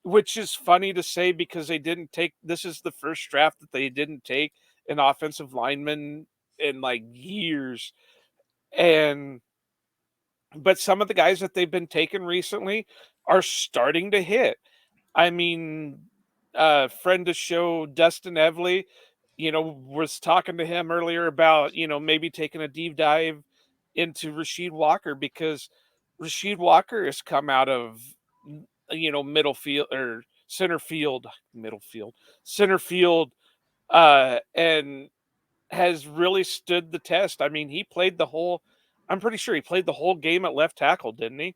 S2: which is funny to say because they didn't take this is the first draft that they didn't take an offensive lineman in like years. And but some of the guys that they've been taking recently are starting to hit. I mean, friend of show Dustin Evely, was talking to him earlier about, maybe taking a deep dive into Rasheed Walker, because Rasheed Walker has come out of middle field or middle field, center field, and has really stood the test. I mean, I'm pretty sure he played the whole game at left tackle, didn't he?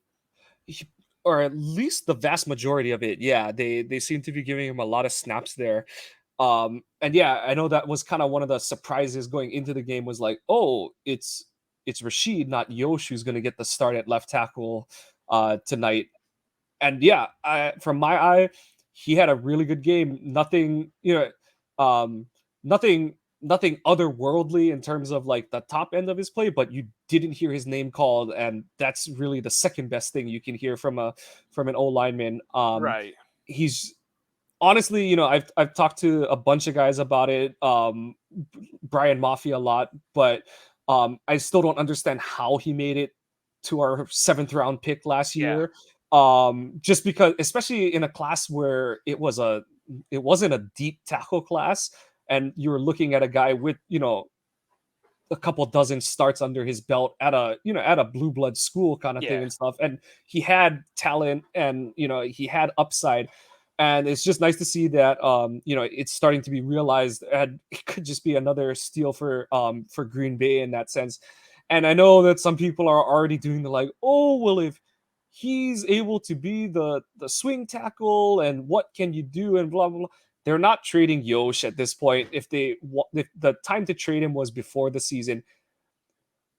S1: Or at least the vast majority of it. Yeah, they seem to be giving him a lot of snaps there. And yeah, I know that was kind of one of the surprises going into the game, was like, oh, it's Rashid, not Yosh, who's going to get the start at left tackle tonight. And yeah, from my eye, he had a really good game. Nothing, nothing otherworldly in terms of like the top end of his play, but you didn't hear his name called, and that's really the second best thing you can hear from an O lineman.
S2: Right.
S1: He's honestly, I've talked to a bunch of guys about it, Brian Mafia a lot, but I still don't understand how he made it to our seventh round pick last
S2: Yeah.
S1: year. Just because, especially in a class where it wasn't a deep tackle class, and you were looking at a guy with a couple dozen starts under his belt at a blue blood school kind of thing
S2: Yeah.
S1: and stuff, and he had talent, and he had upside. And it's just nice to see that it's starting to be realized, and it could just be another steal for Green Bay in that sense. And I know that some people are already doing the like, oh well, if he's able to be the swing tackle, and what can you do, and blah blah blah. they're not trading Yosh at this point. If the time to trade him was before the season,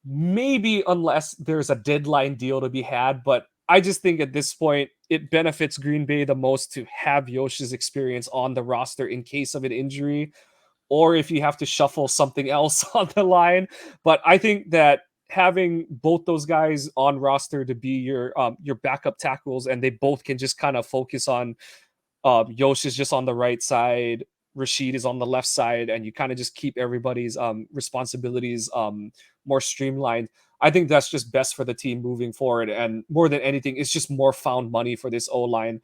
S1: maybe unless there's a deadline deal to be had. But I just think at this point it benefits Green Bay the most to have Yosh's experience on the roster in case of an injury, or if you have to shuffle something else on the line. But I think that having both those guys on roster to be your backup tackles, and they both can just kind of focus on Yosh is just on the right side, Rashid is on the left side, and you kind of just keep everybody's responsibilities more streamlined. I think that's just best for the team moving forward. And more than anything, it's just more found money for this O line.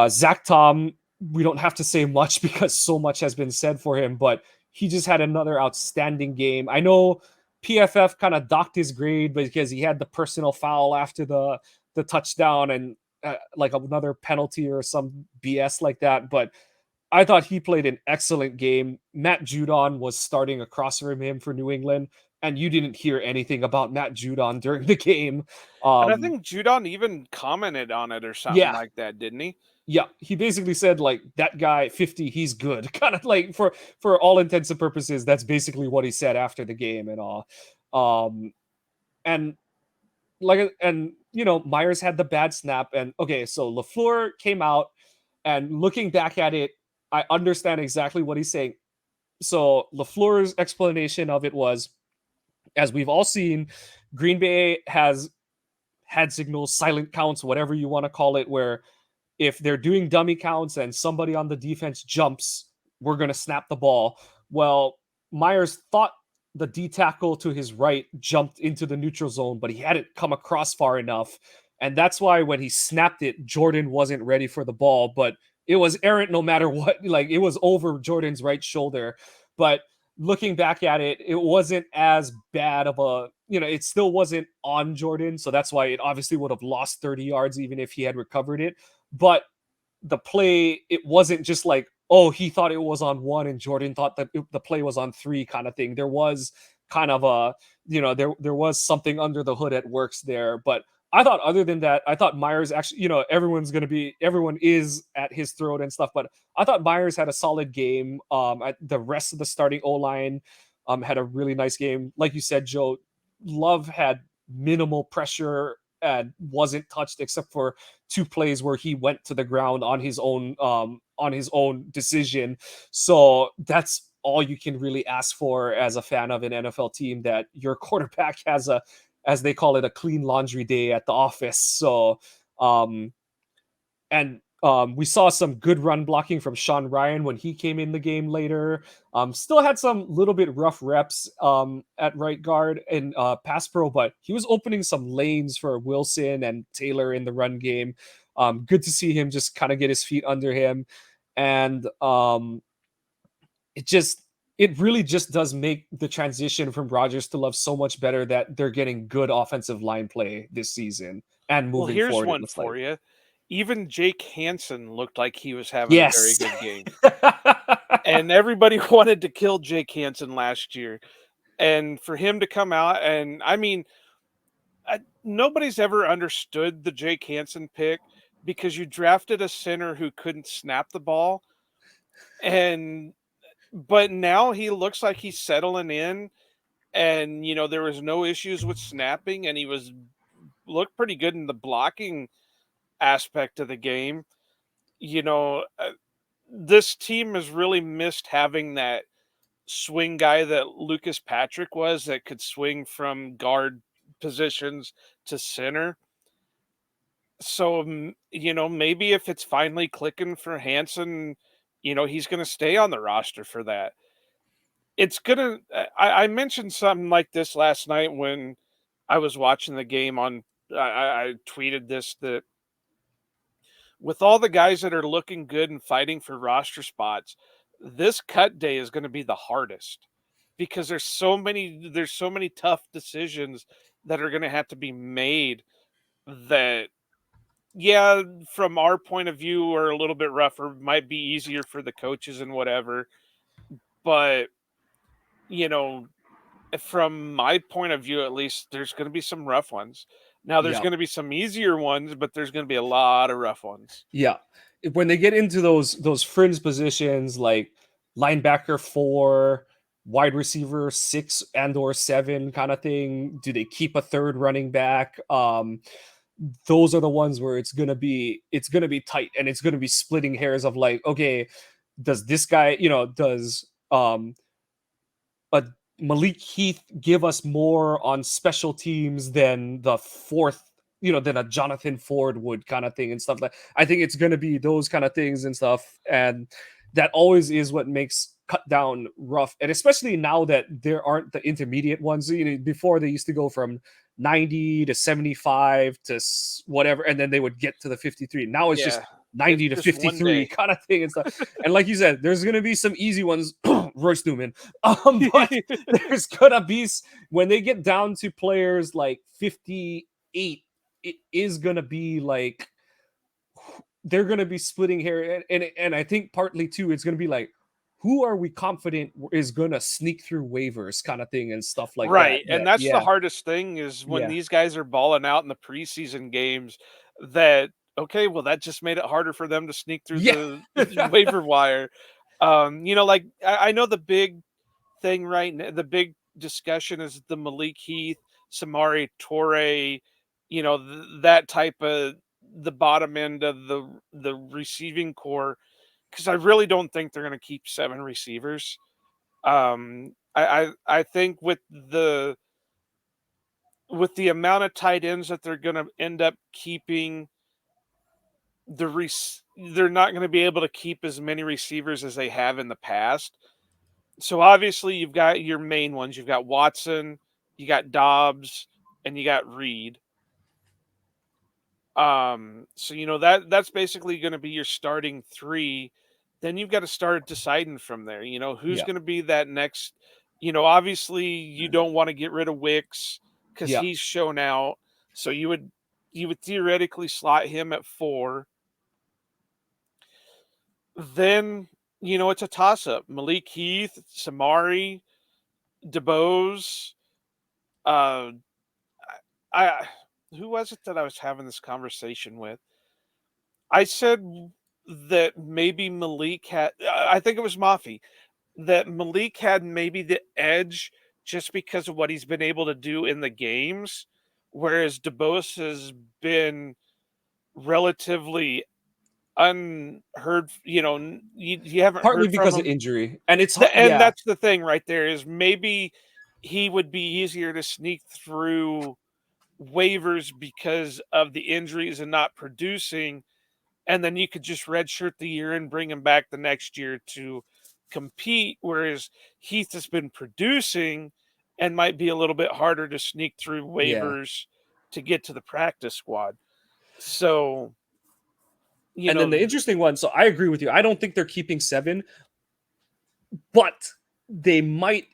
S1: Zach Tom, we don't have to say much because so much has been said for him, but he just had another outstanding game. I know PFF kind of docked his grade because he had the personal foul after the touchdown and like another penalty or some BS like that. But I thought he played an excellent game. Matt Judon was starting across from him for New England, and you didn't hear anything about Matt Judon during the game.
S2: And I
S1: Um,
S2: think Judon even commented on it or something
S1: yeah,
S2: like that, didn't he?
S1: yeah, he basically said like that guy 50, he's good. Kind of like for all intents and purposes, that's basically what he said after the game and all. Um, and and Myers had the bad snap, and okay, so LaFleur came out, and looking back at it, I understand exactly what he's saying. So LaFleur's explanation of it was, as we've all seen, Green Bay has had signals, silent counts, whatever you want to call it, where if they're doing dummy counts and somebody on the defense jumps, we're going to snap the ball. Well, Myers thought the D tackle to his right jumped into the neutral zone, but he hadn't come across far enough. And that's why when he snapped it, Jordan wasn't ready for the ball, but it was errant no matter what. Like it was over Jordan's right shoulder. But looking back at it, it wasn't as bad of it still wasn't on Jordan. So that's why it obviously would have lost 30 yards even if he had recovered it. But the play, it wasn't just like, oh, he thought it was on one and Jordan thought that the play was on three kind of thing. There was kind of there was something under the hood at works there. But I thought other than that, I thought Myers actually, everyone is at his throat and stuff. But I thought Myers had a solid game. The rest of the starting O line had a really nice game. Like you said, Joe, Love had minimal pressure and wasn't touched except for two plays where he went to the ground on his own decision. So that's all you can really ask for as a fan of an NFL team, that your quarterback has a, as they call it, a clean laundry day at the office. So and we saw some good run blocking from Sean Ryan when he came in the game later. Still had some little bit rough reps at right guard and pass pro, but he was opening some lanes for Wilson and Taylor in the run game. Good to see him just kind of get his feet under him. And it really just does make the transition from Rodgers to Love so much better that they're getting good offensive line play this season and
S2: Well,
S1: moving
S2: here's
S1: forward, it
S2: one
S1: looks like.
S2: for you. Even Jake Hansen looked like he was having a very
S1: Yes.
S2: good game. And everybody wanted to kill Jake Hansen last year. And for him to come out, and I mean, nobody's ever understood the Jake Hansen pick because you drafted a center who couldn't snap the ball. And but now he looks like he's settling in, and there was no issues with snapping, and he was looked pretty good in the blocking aspect of the game. You know, this team has really missed having that swing guy that Lucas Patrick was, that could swing from guard positions to center. So, maybe if it's finally clicking for Hansen, he's going to stay on the roster for that. It's gonna. I mentioned something like this last night when I was watching the game on. I tweeted this, that with all the guys that are looking good and fighting for roster spots, this cut day is going to be the hardest because there's so many tough decisions that are going to have to be made, that, yeah, from our point of view are a little bit rougher, might be easier for the coaches and whatever, but you know from my point of view, at least, there's going to be some rough ones. Now there's
S1: Yeah.
S2: going to be some easier ones, but there's going to be a lot of rough ones.
S1: Yeah. when they get into those fringe positions like linebacker 4, wide receiver 6 and or 7 kind of thing, do they keep a third running back? Those are the ones where it's gonna be tight, and it's gonna be splitting hairs of like, okay, does this guy, does a Malik Heath give us more on special teams than the fourth, than a Jonathan Ford would, kind of thing and stuff like. I think it's gonna be those kind of things and stuff, and that always is what makes cut down rough, and especially now that there aren't the intermediate ones. Before they used to go from 90 to 75 to whatever, and then they would get to the 53. Now it's just
S2: Yeah, it's
S1: 90 to
S2: just one
S1: 53
S2: day.
S1: kind of thing and stuff. And like you said, there's gonna be some easy ones, Royce Newman. But there's gonna be when they get down to players like 58, it is gonna be like they're gonna be splitting hair, and I think partly too, it's gonna be like, who are we confident is gonna sneak through waivers, kind of thing, and stuff like that.
S2: Right, and that's the
S1: Yeah,
S2: hardest thing is when
S1: yeah,
S2: these guys are balling out in the preseason games that okay, well, that just made it harder for them to sneak through
S1: yeah,
S2: the waiver wire. Like I know the big thing right now, the big discussion is the Malik Heath, Samari Torre, that type of the bottom end of the receiving core because I really don't think they're going to keep 7 receivers. I think with the amount of tight ends that they're going to end up keeping, they're not going to be able to keep as many receivers as they have in the past. So obviously you've got your main ones. You've got Watson, you got Dobbs, and you got Reed. So that's basically going to be your starting 3. Then you've got to start deciding from there. Who's
S1: yeah,
S2: going to be that next. Obviously you don't want to get rid of Wicks because
S1: yeah.
S2: he's shown out. So you would theoretically slot him at 4. Then it's a toss up. Malik Heath, Samari, DeBose. Uh, I who was it that I was having this conversation with? I said that maybe Malik had. I think it was Mafi that Malik had maybe the edge just because of what he's been able to do in the games, whereas DeBose has been relatively unheard. You haven't
S1: Partly
S2: heard from
S1: because of
S2: him,
S1: injury, and
S2: and
S1: yeah,
S2: that's the thing right there is maybe he would be easier to sneak through waivers because of the injuries and not producing, and then you could just redshirt the year and bring him back the next year to compete. Whereas Heath has been producing and might be a little bit harder to sneak through
S1: yeah.
S2: waivers to get to the practice squad. So, you
S1: And then
S2: know,
S1: the interesting one. So I agree with you. I don't think they're keeping 7, but they might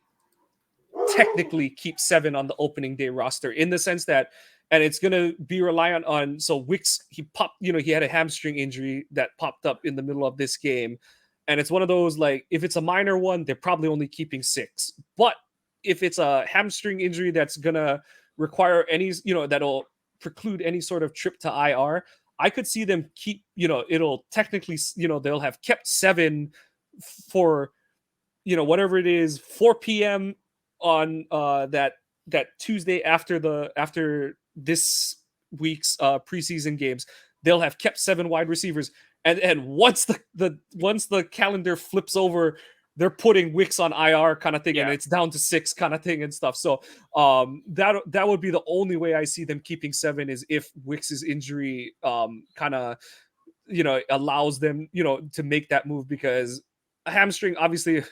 S1: technically keep 7 on the opening day roster, in the sense that, and it's going to be reliant on, so Wicks, he popped, he had a hamstring injury that popped up in the middle of this game, and it's one of those, like, if it's a minor one, they're probably only keeping 6, but if it's a hamstring injury that's going to require any, that'll preclude any sort of trip to IR, I could see them keep, it'll technically, they'll have kept 7 for, whatever it is, 4 p.m. on that Tuesday after this week's preseason games. They'll have kept 7 wide receivers, and once the calendar flips over, they're putting Wicks on IR, kind of thing, and
S2: yeah,
S1: it's down to 6, kind of thing, and stuff. So that would be the only way I see them keeping 7, is if Wicks's injury kind of, allows them, to make that move, because a hamstring, obviously,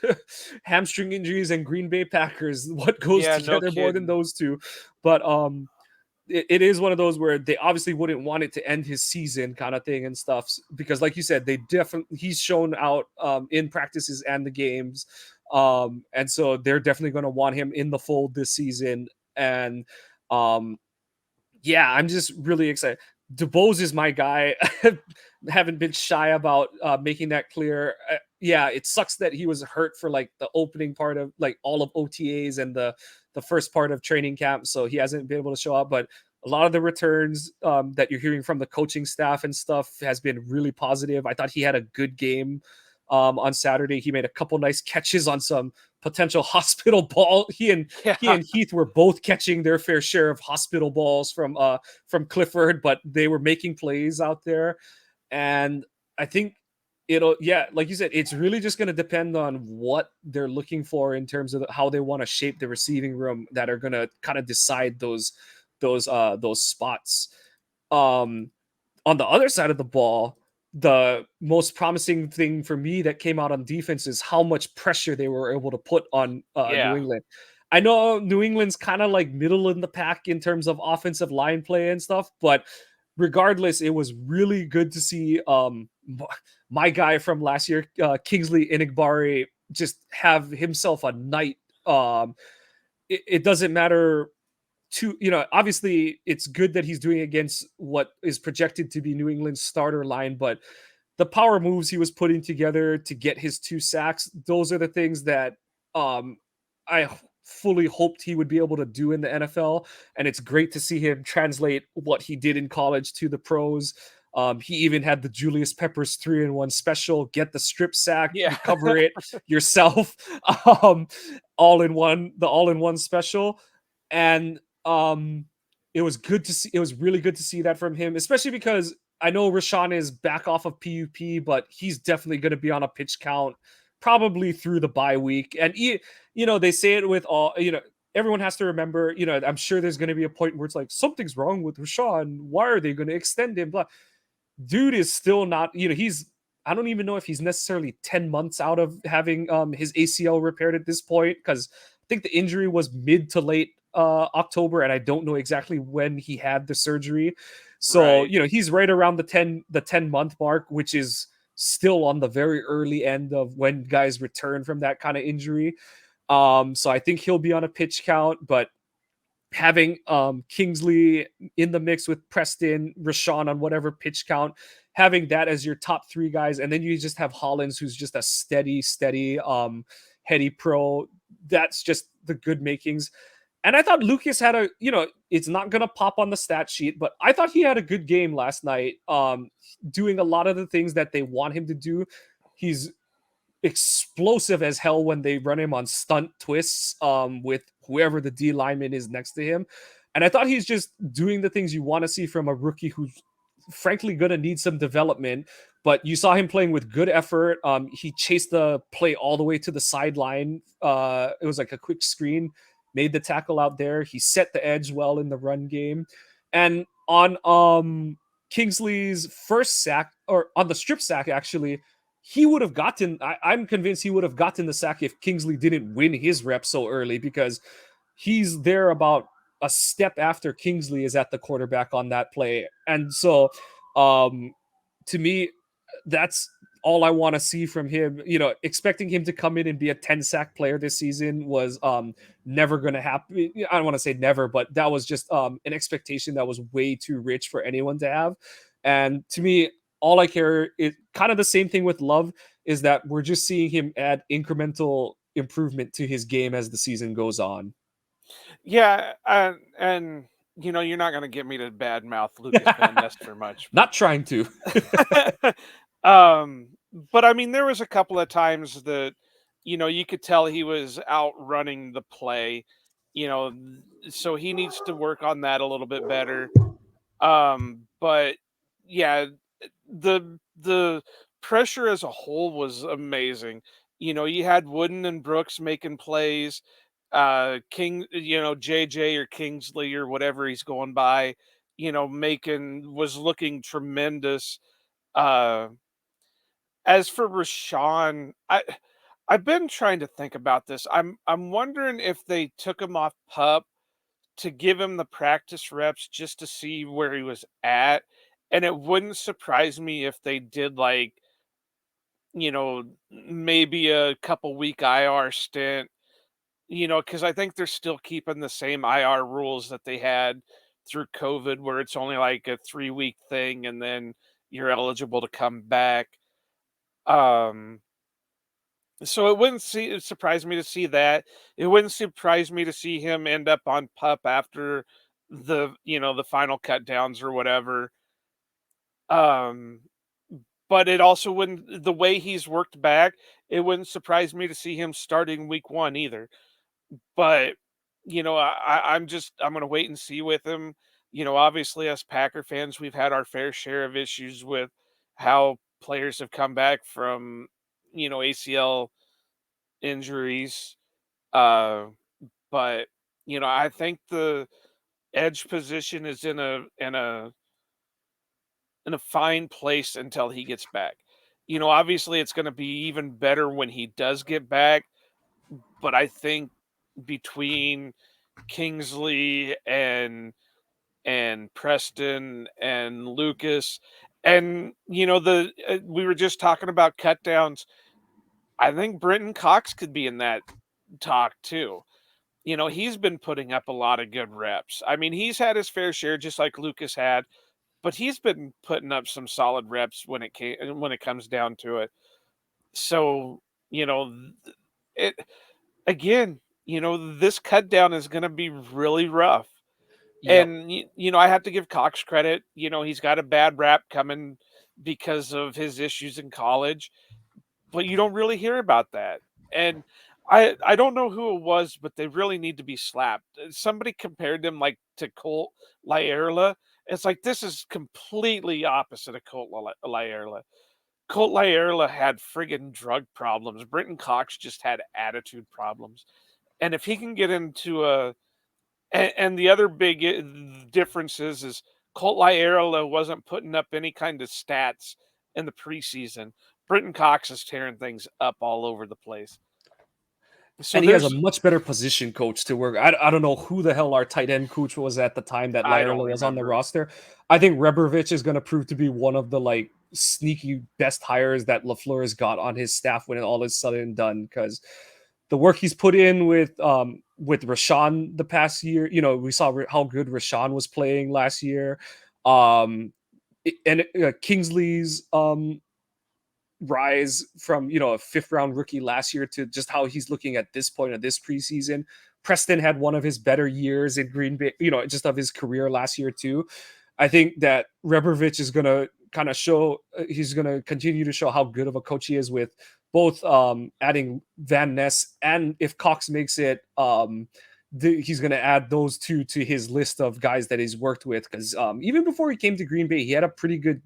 S1: hamstring injuries and Green Bay Packers, what goes
S2: yeah, no
S1: together more than
S2: kidding.
S1: those two? But it is one of those where they obviously wouldn't want it to end his season, kind of thing and stuff, because like you said, they definitely, he's shown out in practices and the games, and so they're definitely going to want him in the fold this season. And um yeah, I'm just really excited. DeBose is my guy. Haven't been shy about making that clear. Yeah, it sucks that he was hurt for like the opening part of like all of OTAs and the first part of training camp, so he hasn't been able to show up. But A lot of the returns that you're hearing from the coaching staff and stuff has been really positive. I thought he had a good game on Saturday. He made a couple nice catches on some potential hospital ball. He
S2: Yeah.
S1: and Heath were both catching their fair share of hospital balls from Clifford, but they were making plays out there. And I think it'll, yeah, like you said, it's really just going to depend on what they're looking for in terms of how they want to shape the receiving room that are going to kind of decide those spots. Um on the other side of the ball, the most promising thing for me that came out on defense is how much pressure they were able to put on New
S2: Yeah.
S1: England. I know New England's kind of like middle in the pack in terms of offensive line play and stuff, but regardless, it was really good to see my guy from last year, Kingsley Inigbari, just have himself a night. It doesn't matter to, obviously it's good that he's doing against what is projected to be New England's starter line, but the power moves he was putting together to get his 2 sacks, those are the things that um I fully hoped he would be able to do in the NFL. And it's great to see him translate what he did in college to the pros. He even had the Julius Peppers 3-in-1 special, get the strip sack,
S2: Yeah.
S1: recover it yourself. um all-in-one special. And it was good to see, it was really good to see that from him, especially because I know Rashawn is back off of PUP, but he's definitely going to be on a pitch count probably through the bye week. And they say it with all, everyone has to remember, I'm sure there's going to be a point where it's like something's wrong with Rashawn. Why are they going to extend him? Blah. Dude is still not, he's, I don't even know if he's necessarily 10 months out of having his ACL repaired at this point, because I think the injury was mid to late October, and I don't know exactly when he had the surgery. So,
S2: Right.
S1: he's right around the 10-month mark, which is still on the very early end of when guys return from that kind of injury. So I think he'll be on a pitch count, but having Kingsley in the mix with Preston, Rashawn on whatever pitch count, having that as your top 3 guys, and then you just have Hollins, who's just a steady, heady pro. That's just the good makings. And I thought Lucas had it's not gonna pop on the stat sheet, but I thought he had a good game last night. Doing a lot of the things that they want him to do. He's explosive as hell when they run him on stunt twists with whoever the D lineman is next to him. And I thought he's just doing the things you want to see from a rookie who's frankly going to need some development. But you saw him playing with good effort. He chased the play all the way to the sideline. It was like a quick screen, made the tackle out there. He set the edge well in the run game. And on Kingsley's first sack, or on the strip sack, actually, he would have gotten, I'm convinced he would have gotten the sack if Kingsley didn't win his rep so early, because he's there about a step after Kingsley is at the quarterback on that play. And so to me, that's all I want to see from him. Expecting him to come in and be a 10-sack player this season was never going to happen. I don't want to say never, but that was just an expectation that was way too rich for anyone to have. And to me, all I care is kind of the same thing with Love, is that we're just seeing him add incremental improvement to his game as the season goes on.
S2: Yeah, and you're not gonna get me to badmouth Lucas Van Ness for much, but
S1: Not trying to.
S2: um, but I mean, there was a couple of times that you could tell he was outrunning the play, so he needs to work on that a little bit better. But yeah, the pressure as a whole was amazing. You had Wooden and Brooks making plays. King, JJ or Kingsley or whatever he's going by, making was looking tremendous. Uh, as for Rashawn, I've been trying to think about this. I'm wondering if they took him off pup to give him the practice reps just to see where he was at. And it wouldn't surprise me if they did, like, maybe a couple week IR stint, because I think they're still keeping the same IR rules that they had through COVID, where it's only like a 3-week thing and then you're eligible to come back. Um, so it wouldn't surprise me to see that. It wouldn't surprise me to see him end up on pup after the final cut downs or whatever. Um, but it also wouldn't the way he's worked back, it wouldn't surprise me to see him starting week 1 either. But, I'm gonna wait and see with him. Obviously, as Packer fans, we've had our fair share of issues with how players have come back from, ACL injuries. Uh, but, I think the edge position is in a fine place until he gets back. Obviously, it's gonna be even better when he does get back, but I think between Kingsley and Preston and Lucas and the we were just talking about cut downs. I think Brenton Cox could be in that talk too. He's been putting up a lot of good reps. I mean, he's had his fair share just like Lucas had, but he's been putting up some solid reps when it comes down to it. So, it again, this cut down is going to be really rough.
S1: Yep.
S2: And I have to give Cox credit. He's got a bad rap coming because of his issues in college, but you don't really hear about that. And I don't know who it was, but they really need to be slapped. Somebody compared him like to Colt Laerla. It's like this is completely opposite of Laerla. Colt Laerla had friggin' drug problems. Brenton Cox just had attitude problems. And if he can get into and the other big difference is Colt Laerla wasn't putting up any kind of stats in the preseason. Brenton Cox is tearing things up all over the place. So
S1: And he has a
S2: there's
S1: much better position coach to work. I don't know who the hell our tight end coach was at the time that
S2: I don't
S1: Lairla was on the
S2: remember.
S1: roster. I think Rebrovich is going to prove to be one of the like sneaky best hires that LaFleur has got on his staff when it all is said and done. Because the work he's put in with Rashawn the past year, we saw how good Rashawn was playing last year. And Kingsley's rise from a fifth round rookie last year to just how he's looking at this point of this preseason. Preston had one of his better years in Green Bay, just of his career last year too. I think that Rebrovich is going to kind of show he's going to continue to show how good of a coach he is with both adding Van Ness, and if Cox makes it, he's going to add those two to his list of guys that he's worked with, because even before he came to Green Bay, he had a pretty good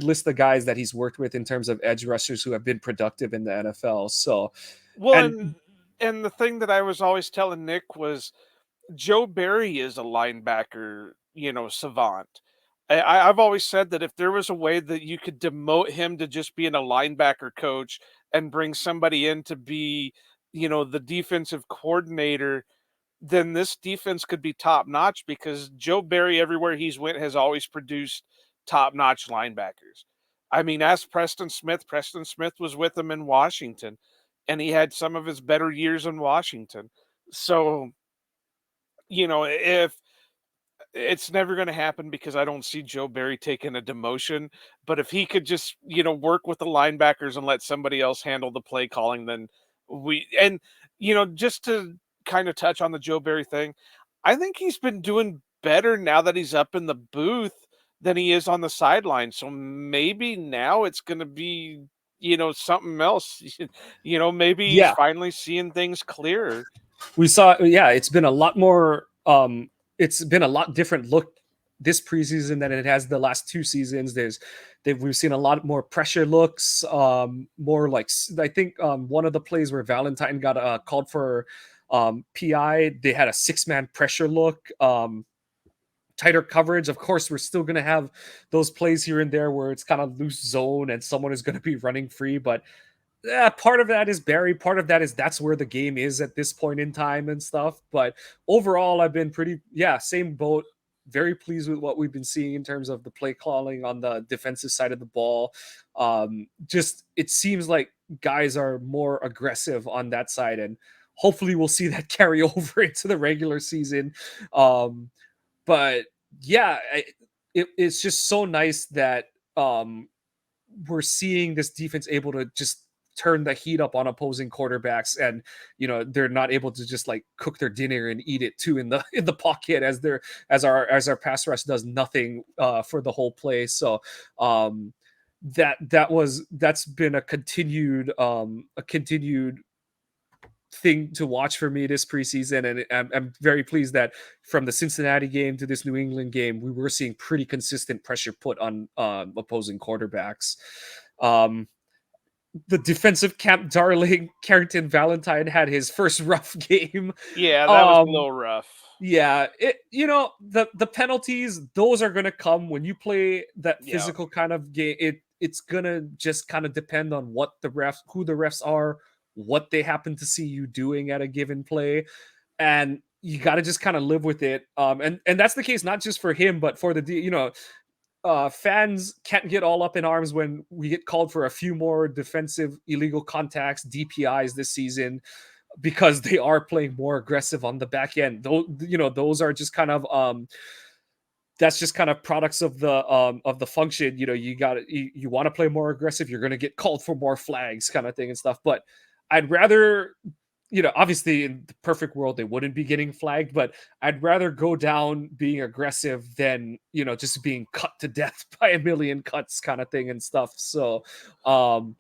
S1: list of guys that he's worked with in terms of edge rushers who have been productive in the NFL. So,
S2: Well,
S1: and
S2: and the thing that I was always telling Nick was Joe Barry is a linebacker, savant. I've always said that if there was a way that you could demote him to just being a linebacker coach and bring somebody in to be, the defensive coordinator, then this defense could be top notch because Joe Barry, everywhere he's went, has always produced top notch linebackers. I mean, ask Preston Smith. Preston Smith was with him in Washington, and he had some of his better years in Washington. So, if it's never going to happen because I don't see Joe Barry taking a demotion. But if he could just, work with the linebackers and let somebody else handle the play calling, then just to kind of touch on the Joe Barry thing, I think he's been doing better now that he's up in the booth than he is on the sideline. So maybe now it's going to be, something else. Maybe he's
S1: yeah,
S2: finally seeing things clearer.
S1: we saw, yeah, it's been a lot more, it's been a lot different look this preseason than it has the last two seasons. We've seen a lot more pressure looks, more like, I think one of the plays where Valentine got called for PI, they had a six-man pressure look. Tighter coverage. Of course, we're still going to have those plays here and there where it's kind of loose zone and someone is going to be running free. But part of that is Barry. Part of that is that's where the game is at this point in time and stuff. But overall, I've been same boat. Very pleased with what we've been seeing in terms of the play calling on the defensive side of the ball. Just it seems like guys are more aggressive on that side, and hopefully we'll see that carry over into the regular season. But yeah, it's just so nice that we're seeing this defense able to just turn the heat up on opposing quarterbacks, and they're not able to just like cook their dinner and eat it too in the in the pocket, as our pass rush does nothing for the whole play. So um that's been a continued thing to watch for me this preseason, and I'm very pleased that from the Cincinnati game to this New England game, we were seeing pretty consistent pressure put on opposing quarterbacks. Um, the defensive camp darling Carrington Valentine had his first rough game.
S2: Yeah, that was a
S1: Um,
S2: little rough.
S1: yeah, the penalties, those are gonna come when you play that
S2: Yeah.
S1: physical kind of game. It's gonna just kind of depend on who the refs are, what they happen to see you doing at a given play, and you got to just kind of live with it. And that's the case not just for him, but for fans can't get all up in arms when we get called for a few more defensive illegal contacts, DPIs this season, because they are playing more aggressive on the back end. Those are just kind of that's just kind of products of the function. You want to play more aggressive, you're going to get called for more flags, kind of thing and stuff. But I'd rather, obviously in the perfect world they wouldn't be getting flagged, but I'd rather go down being aggressive than just being cut to death by a million cuts, kind of thing and stuff. So um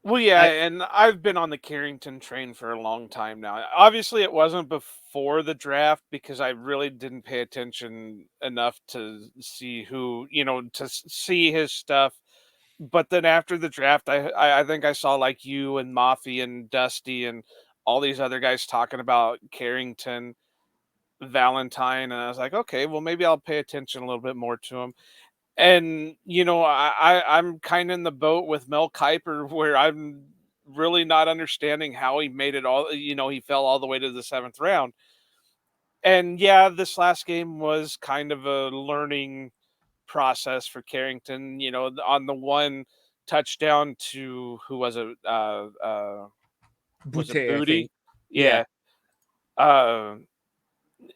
S2: Well, yeah,
S1: I
S2: and I've been on the Carrington train for a long time now. Obviously, it wasn't before the draft because I really didn't pay attention enough to see see his stuff. But then after the draft, I think I saw like you and Mafi and Dusty and all these other guys talking about Carrington Valentine, and I was like, okay, well maybe I'll pay attention a little bit more to him. And, I'm kinda in the boat with Mel Kiper where I'm really not understanding how he made it all he fell all the way to the 7th round. And, yeah, this last game was kind of a learning process for Carrington, on the one touchdown to who was it
S1: Butte, I
S2: Booty?
S1: think. Yeah.
S2: Yeah, uh,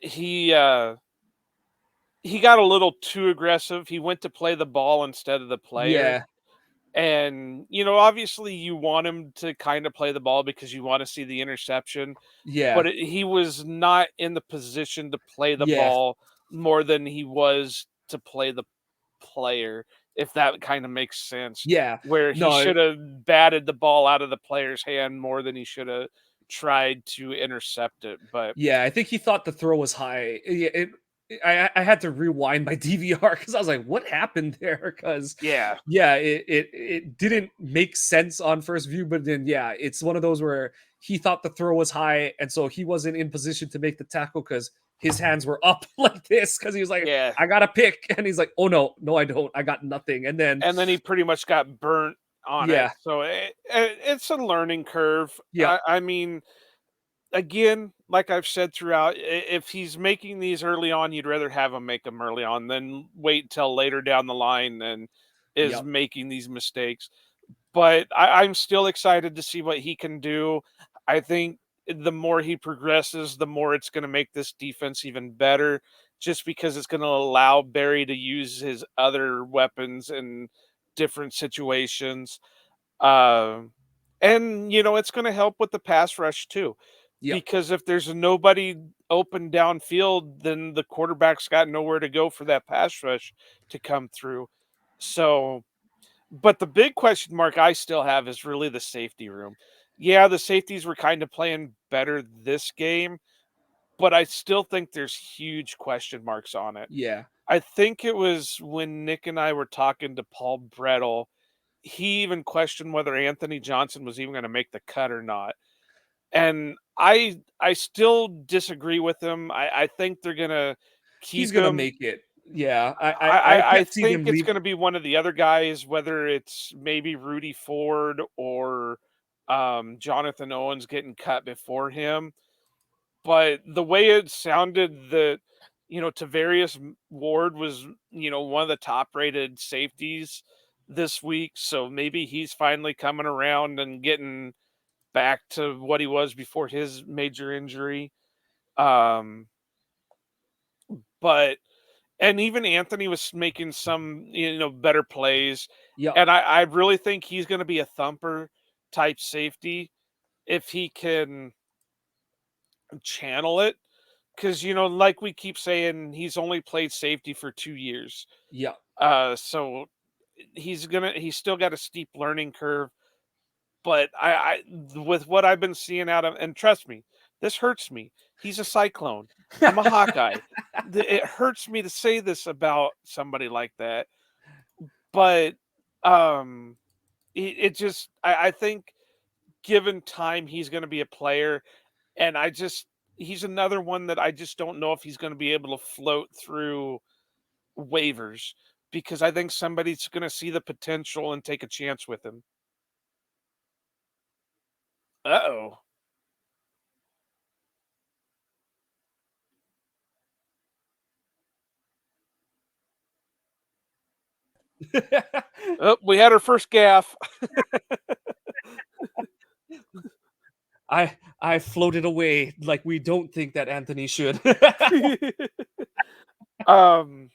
S2: he, uh he got a little too aggressive. He went to play the ball instead of the player.
S1: Yeah.
S2: And, obviously you want him to kind of play the ball because you want to see the interception,
S1: Yeah.
S2: but he was not in the position to play the
S1: Yeah.
S2: ball more than he was to play the player, if that kind of makes sense.
S1: Yeah.
S2: Where he
S1: No.
S2: should have batted the ball out of the player's hand more than he should have tried to intercept it. But
S1: Yeah, I think he thought the throw was high. I had to rewind my DVR because I was like, "What happened there?" Because
S2: yeah,
S1: yeah, it didn't make sense on first view, but then yeah, it's one of those where he thought the throw was high, and so he wasn't in position to make the tackle because his hands were up like this because he was like,
S2: yeah.
S1: "I got to pick," and he's like, "Oh no, no, I don't. I got nothing." And then
S2: And then he pretty much got burnt on it.
S1: yeah,
S2: So it's a learning curve.
S1: yeah,
S2: I mean, again, like I've said throughout, if he's making these early on, you'd rather have him make them early on than wait till later down the line and is
S1: yep,
S2: making these mistakes. But I'm still excited to see what he can do. I think the more he progresses, the more it's going to make this defense even better, just because it's going to allow Barry to use his other weapons in different situations. Um, and it's going to help with the pass rush too,
S1: yep,
S2: because if there's nobody open downfield, then the quarterback's got nowhere to go for that pass rush to come through. So, but the big question mark I still have is really the safety room. Yeah, the safeties were kind of playing better this game, but I still think there's huge question marks on it.
S1: yeah.
S2: I think it was when Nick and I were talking to Paul Brettel, he even questioned whether Anthony Johnson was even going to make the cut or not. And I still disagree with him. I think they're going to
S1: He's
S2: keep
S1: gonna
S2: him.
S1: make it. Yeah, I
S2: I
S1: can't see
S2: think
S1: them
S2: it's
S1: leave.
S2: gonna be one of the other guys, whether it's maybe Rudy Ford or, Jonathan Owens getting cut before him, but the way it sounded that, Tavarius Ward was, one of the top-rated safeties this week, so maybe he's finally coming around and getting back to what he was before his major injury, um, but and even Anthony was making some, better plays,
S1: Yep.
S2: and I really think he's gonna be a thumper type safety if he can channel it. Because, like we keep saying, he's only played safety for 2 years.
S1: Yeah.
S2: So he's still got a steep learning curve. But with what I've been seeing out of, and trust me, this hurts me. He's a Cyclone. I'm a Hawkeye. It hurts me to say this about somebody like that, but um, it just I think given time, he's going to be a player, and he's another one that I just don't know if he's going to be able to float through waivers because I think somebody's going to see the potential and take a chance with him. Uh-oh. Oh, we had our first gaff.
S1: I floated away like we don't think that Anthony should.
S2: Um,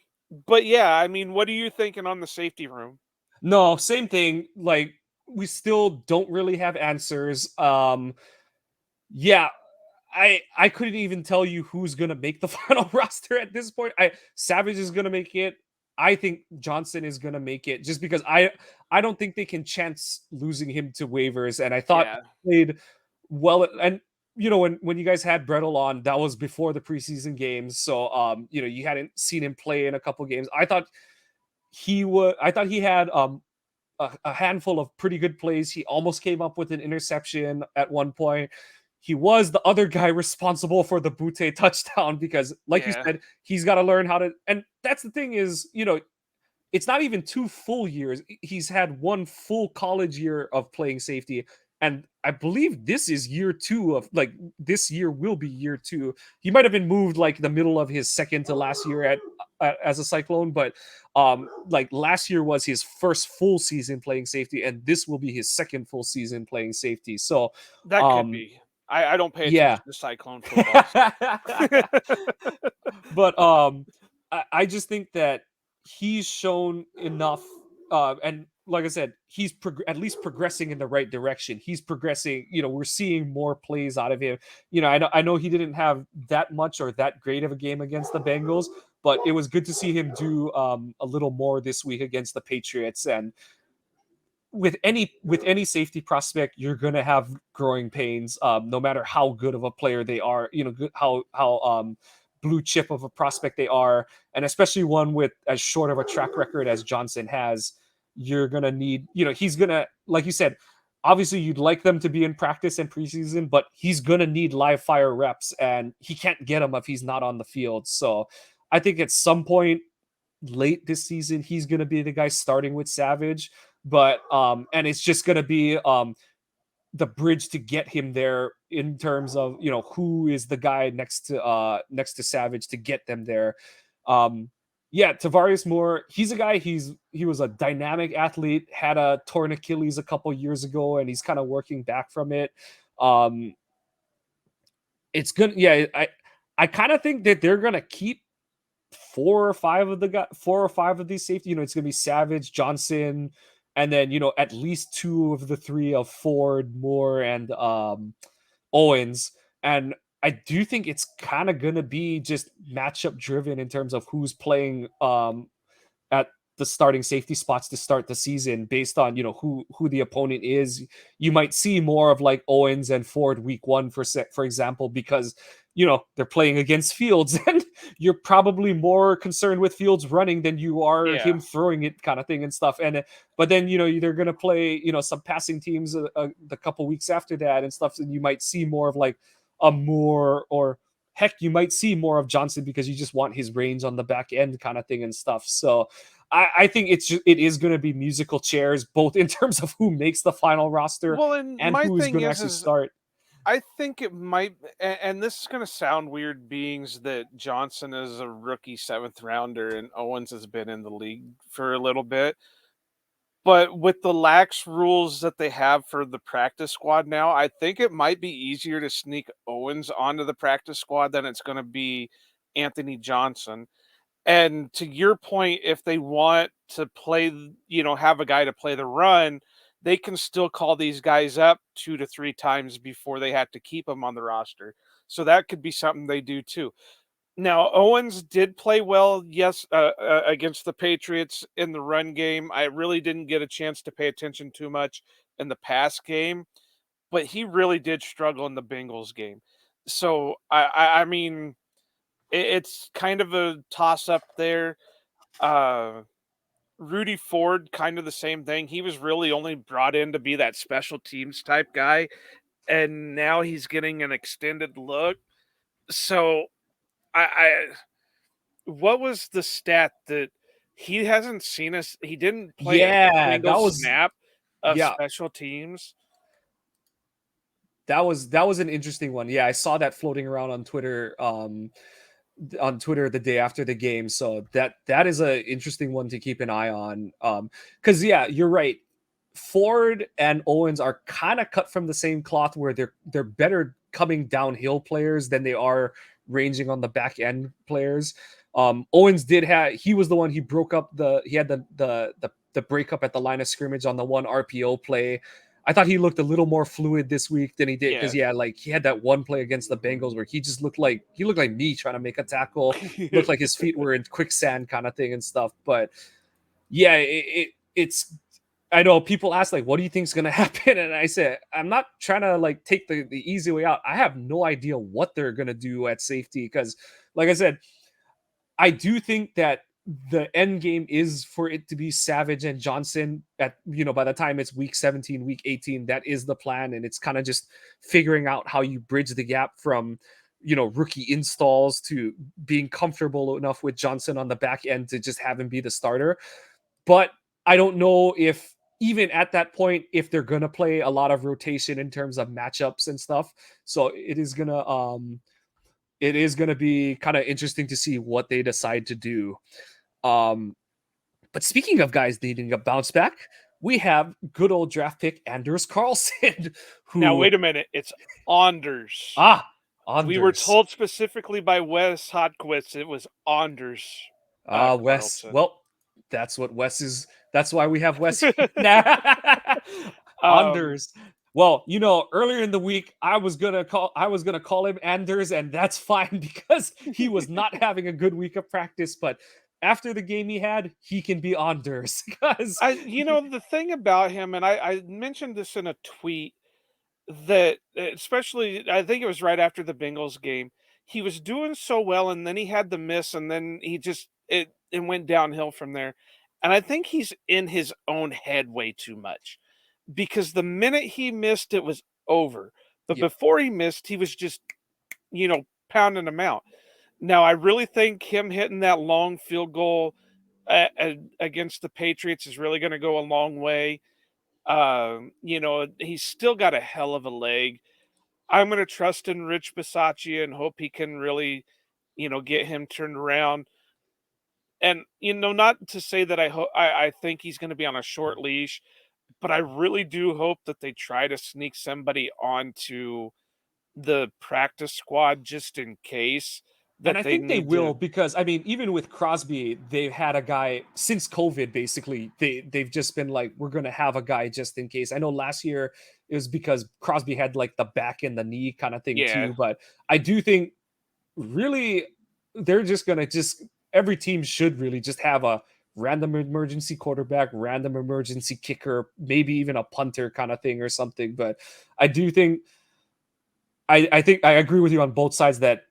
S2: but yeah, I mean, what are you thinking on the safety room?
S1: No, same thing. Like we still don't really have answers. Yeah, I couldn't even tell you who's gonna make the final roster at this point. I Savage is gonna make it. I think Johnson is gonna make it just because I don't think they can chance losing him to waivers. And I thought
S2: Yeah,
S1: he played well. And when you guys had Brettel on, that was before the preseason games. So you hadn't seen him play in a couple games. I thought he had a handful of pretty good plays. He almost came up with an interception at one point. He was the other guy responsible for the Butte touchdown because, like you
S2: yeah,
S1: said, he's got to learn how to. And that's the thing is, it's not even 2 full years. He's had 1 full college year of playing safety, and I believe this is year 2 of like, this year will be year 2. He might have been moved, like, the middle of his second to last year as a Cyclone, but, like, last year was his first full season playing safety, and this will be his second full season playing safety. So,
S2: that could
S1: um,
S2: be. I don't pay
S1: yeah.
S2: attention to Cyclone football, so
S1: But I just think that he's shown enough, and like I said, he's at least progressing in the right direction. He's progressing. We're seeing more plays out of him. I know he didn't have that much or that great of a game against the Bengals, but it was good to see him do a little more this week against the Patriots. And with any safety prospect, you're gonna have growing pains, no matter how good of a player they are. How blue chip of a prospect they are, and especially one with as short of a track record as Johnson has. You're gonna need, he's gonna, like you said. Obviously, you'd like them to be in practice and preseason, but he's gonna need live fire reps, and he can't get them if he's not on the field. So, I think at some point late this season, he's going to be the guy starting with Savage, but and it's just going to be the bridge to get him there in terms of, who is the guy next to Savage to get them there. Yeah, Tavarius Moore, he's a guy, he was a dynamic athlete, had a torn Achilles a couple years ago, and he's kind of working back from it. Um it's good. Yeah, I kind of think that they're going to keep 4 or 5 of these safety. It's gonna be Savage, Johnson, and then at least 2 of the 3 of Ford, Moore, and Owens. And I do think it's kind of gonna be just matchup driven in terms of who's playing at the starting safety spots to start the season based on who the opponent is. You might see more of like Owens and Ford week 1 for example, because they're playing against Fields, and you're probably more concerned with Fields running than you are
S2: yeah.
S1: him throwing it, kind of thing and stuff. And but then they're going to play some passing teams the couple weeks after that and stuff, and you might see more of like a Moore, or heck, you might see more of Johnson because you just want his range on the back end, kind of thing and stuff. So I think it is going to be musical chairs, both in terms of who makes the final roster
S2: Well, and
S1: and
S2: my
S1: who is
S2: thing
S1: going to
S2: is,
S1: actually start.
S2: I think it might, and this is going to sound weird, beings that Johnson is a rookie 7th rounder and Owens has been in the league for a little bit. But with the lax rules that they have for the practice squad now, I think it might be easier to sneak Owens onto the practice squad than it's going to be Anthony Johnson. And to your point, if they want to play, have a guy to play the run, they can still call these guys up 2 to 3 times before they have to keep them on the roster. So that could be something they do too. Now, Owens did play well, yes, against the Patriots in the run game. I really didn't get a chance to pay attention too much in the pass game, but he really did struggle in the Bengals game. So I mean, it's kind of a toss up there. Uh, Rudy Ford, kind of the same thing. He was really only brought in to be that special teams type guy, and now he's getting an extended look. So I what was the stat that he hasn't seen us? He didn't play a
S1: Yeah,
S2: single
S1: that was
S2: snap of
S1: yeah,
S2: special teams.
S1: that was an interesting one. Yeah, I saw that floating around on Twitter the day after the game. So that is a interesting one to keep an eye on. Because yeah, you're right. Ford and Owens are kind of cut from the same cloth where they're better coming downhill players than they are ranging on the back end players. Owens did have he was the one he broke up he had the breakup at the line of scrimmage on the one RPO play. I thought he looked a little more fluid this week than he did because
S2: Yes.
S1: yeah, like he had that one play against the Bengals where he looked like me trying to make a tackle, looked like his feet were in quicksand kind of thing and stuff. But yeah, it's I know people ask like, what do you think's gonna happen? And I said, I'm not trying to like take the easy way out. I have no idea what they're gonna do at safety because, like I said, I do think that the end game is for it to be Savage and Johnson at by the time it's week 17, week 18, that is the plan. And it's kind of just figuring out how you bridge the gap from rookie installs to being comfortable enough with Johnson on the back end to just have him be the starter. But I don't know if even at that point if they're gonna play a lot of rotation in terms of matchups and stuff. So it is gonna be kind of interesting to see what they decide to do. Um, but speaking of guys needing a bounce back, we have good old draft pick Anders Carlson,
S2: Now
S1: who
S2: wait a minute, it's Anders.
S1: ah
S2: We were
S1: Anders.
S2: told specifically by Wes Hodquist it was Anders
S1: Wes.
S2: Carlson.
S1: Well, that's what Wes is. That's why we have Wes here. Nah.
S2: um,
S1: Anders. Well, earlier in the week, I was gonna call him Anders, and that's fine because he was not having a good week of practice. But after the game he had, he can be Anders because
S2: the thing about him, and I mentioned this in a tweet that, especially, I think it was right after the Bengals game, he was doing so well, and then he had the miss, and then he just it went downhill from there. And I think he's in his own head way too much because the minute he missed, it was over. But
S1: yep.
S2: before he missed, he was just pounding them out. Now, I really think him hitting that long field goal against the Patriots is really going to go a long way. He's still got a hell of a leg. I'm going to trust in Rich Bisaccia and hope he can really, get him turned around. And not to say that I think he's going to be on a short leash, but I really do hope that they try to sneak somebody onto the practice squad just in case
S1: And
S2: that
S1: I
S2: they
S1: think they
S2: need to.
S1: will because I mean, even with Crosby, they've had a guy since COVID. Basically, they've just been like, we're gonna have a guy just in case. I know last year it was because Crosby had like the back and the knee kind of thing
S2: Yeah.
S1: too, but I do think really they're just gonna just every team should really just have a random emergency quarterback, random emergency kicker, maybe even a punter kind of thing or something. But I do think I think I agree with you on both sides that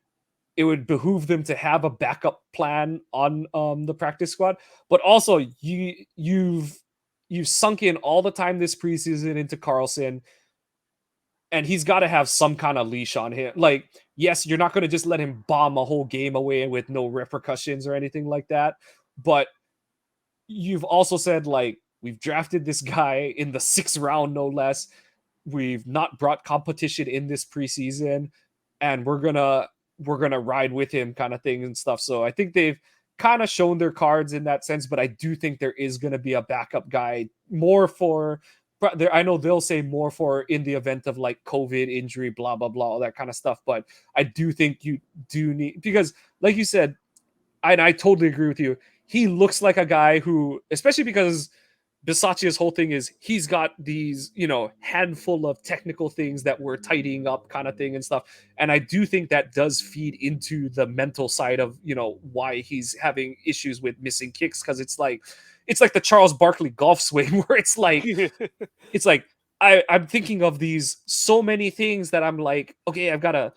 S1: it would behoove them to have a backup plan on the practice squad. But also you've sunk in all the time this preseason into Carlson, and he's got to have some kind of leash on him. Like, yes, you're not going to just let him bomb a whole game away with no repercussions or anything like that. But you've also said like we've drafted this guy in the 6th round, no less. We've not brought competition in this preseason, and we're gonna ride with him kind of thing and stuff. So I think they've kind of shown their cards in that sense, but I do think there is going to be a backup guy more for. I know they'll say more for in the event of like COVID injury, blah blah blah, all that kind of stuff. But I do think you do need because, like you said, and I totally agree with you. He looks like a guy who, especially because Bisaccia's whole thing is he's got these, handful of technical things that we're tidying up kind of thing and stuff. And I do think that does feed into the mental side of, why he's having issues with missing kicks. Cause it's like the Charles Barkley golf swing where it's like I'm thinking of these so many things that I'm like, okay, I've got to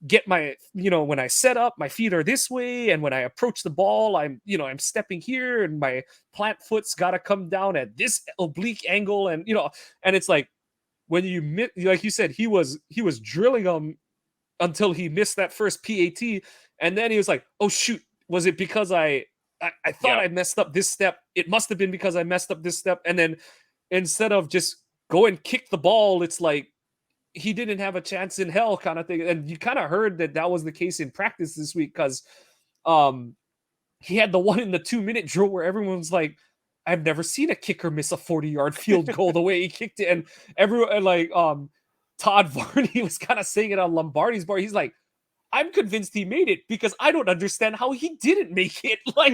S1: get my, when I set up, my feet are this way, and when I approach the ball, I'm stepping here, and my plant foot's got to come down at this oblique angle, and it's like when like you said, he was drilling them until he missed that first PAT, and then he was like, oh shoot, was it because I thought
S2: Yep.
S1: I messed up this step? It must have been because I messed up this step, and then instead of just go and kick the ball, it's like he didn't have a chance in hell kind of thing. And you kind of heard that was the case in practice this week because um he had the one in the 2-minute drill where everyone's like, I've never seen a kicker miss a 40-yard field goal the way he kicked it. And everyone like Todd Varney was kind of saying it on Lombardi's bar. He's like, I'm convinced he made it because I don't understand how he didn't make it. Like,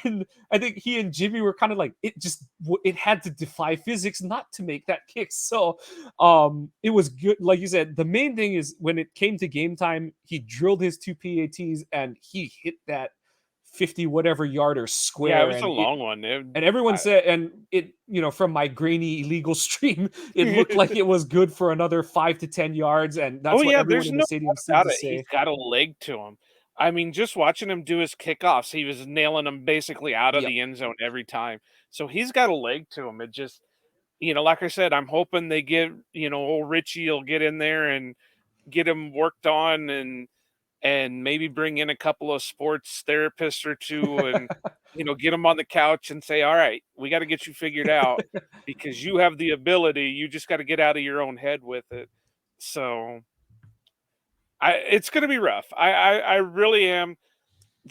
S1: and I think he and Jimmy were kind of like, it had to defy physics not to make that kick. So, it was good. Like you said, the main thing is when it came to game time, he drilled his two PATs and he hit that 50 whatever yarder
S2: Yeah, it
S1: square,
S2: was a long one.
S1: and everyone said, and it, from my grainy illegal stream, it looked like it was good for another 5 to 10 yards, and
S2: Oh
S1: that's what
S2: yeah,
S1: everyone
S2: there's
S1: in the
S2: no
S1: stadium
S2: doubt
S1: seemed
S2: about
S1: to
S2: it. He's
S1: say.
S2: got a leg to him. I mean, just watching him do his kickoffs, he was nailing them basically out of
S1: Yep.
S2: the end zone every time. So he's got a leg to him. It just, like I said, I'm hoping they get, old Richie will get in there and get him worked on, and maybe bring in a couple of sports therapists or two, and get him on the couch and say, all right, we got to get you figured out because you have the ability. You just got to get out of your own head with it. So it's going to be rough. I really am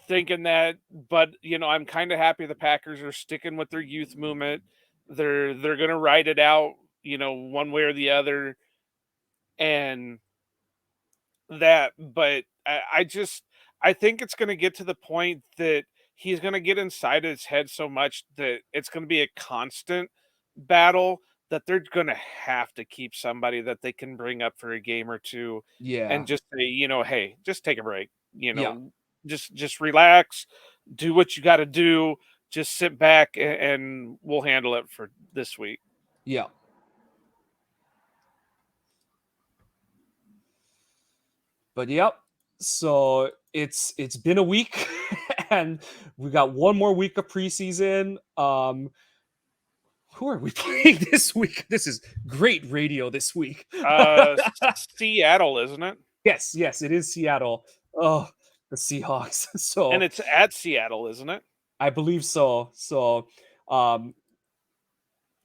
S2: thinking that, but I'm kind of happy the Packers are sticking with their youth movement. They're going to ride it out, one way or the other, and that. But I think it's going to get to the point that he's going to get inside his head so much that it's going to be a constant battle, that they're going to have to keep somebody that they can bring up for a game or two
S1: Yeah.
S2: and just say, hey, just take a break,
S1: Yeah.
S2: just relax, do what you got to do, just sit back, and we'll handle it for this week.
S1: Yeah. But yep. So it's been a week, and we got one more week of preseason. Who are we playing this week? This is great radio this week.
S2: Uh, Seattle, isn't it?
S1: Yes, it is Seattle. Oh, the Seahawks.
S2: And
S1: So
S2: it's at Seattle, isn't it?
S1: I believe so. So um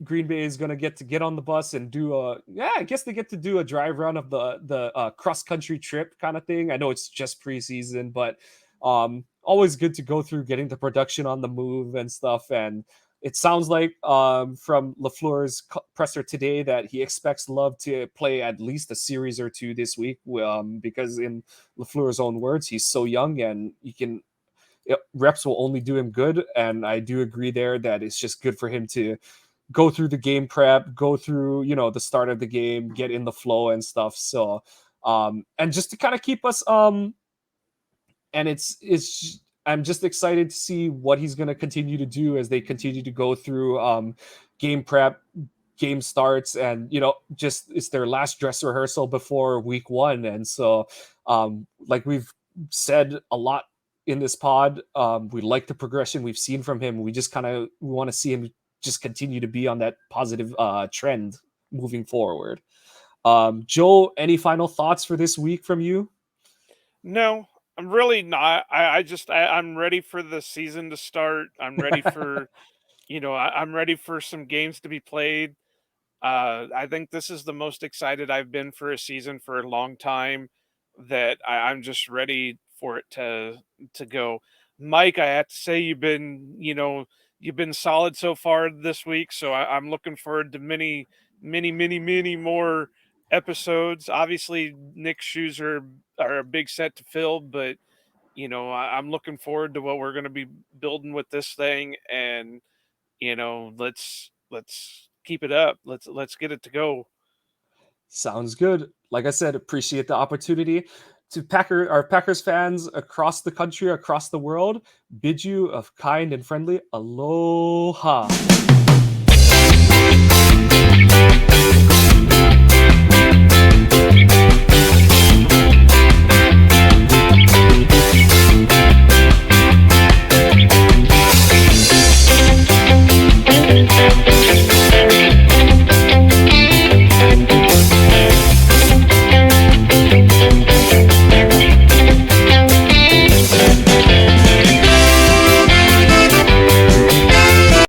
S1: Green Bay is gonna get on the bus and do I guess they get to do a drive run of the cross country trip kind of thing. I know it's just preseason, but always good to go through getting the production on the move and stuff. And it sounds like from LaFleur's presser today that he expects Love to play at least a series or two this week, because in LaFleur's own words, he's so young and reps will only do him good. And I do agree there that it's just good for him to go through the game prep, go through, the start of the game, get in the flow and stuff. So, and just to kind of keep us, and I'm just excited to see what he's going to continue to do as they continue to go through, game prep, game starts, and, just it's their last dress rehearsal before week one. And so, like we've said a lot in this pod, we like the progression we've seen from him. We just we want to see him just continue to be on that positive trend moving forward. Joe, any final thoughts for this week from you?
S2: No, I'm really not. I'm ready for the season to start. I'm ready for, I'm ready for some games to be played. I think this is the most excited I've been for a season for a long time. That I'm just ready for it to go. Mike, I have to say you've been solid so far this week. So I'm looking forward to many, many, many, many more episodes. Obviously, Nick's shoes are a big set to fill, but I'm looking forward to what we're going to be building with this thing, and let's keep it up. Let's get it to go.
S1: Sounds good. Like I said, appreciate the opportunity. To our Packers fans across the country, across the world, bid you a kind and friendly aloha.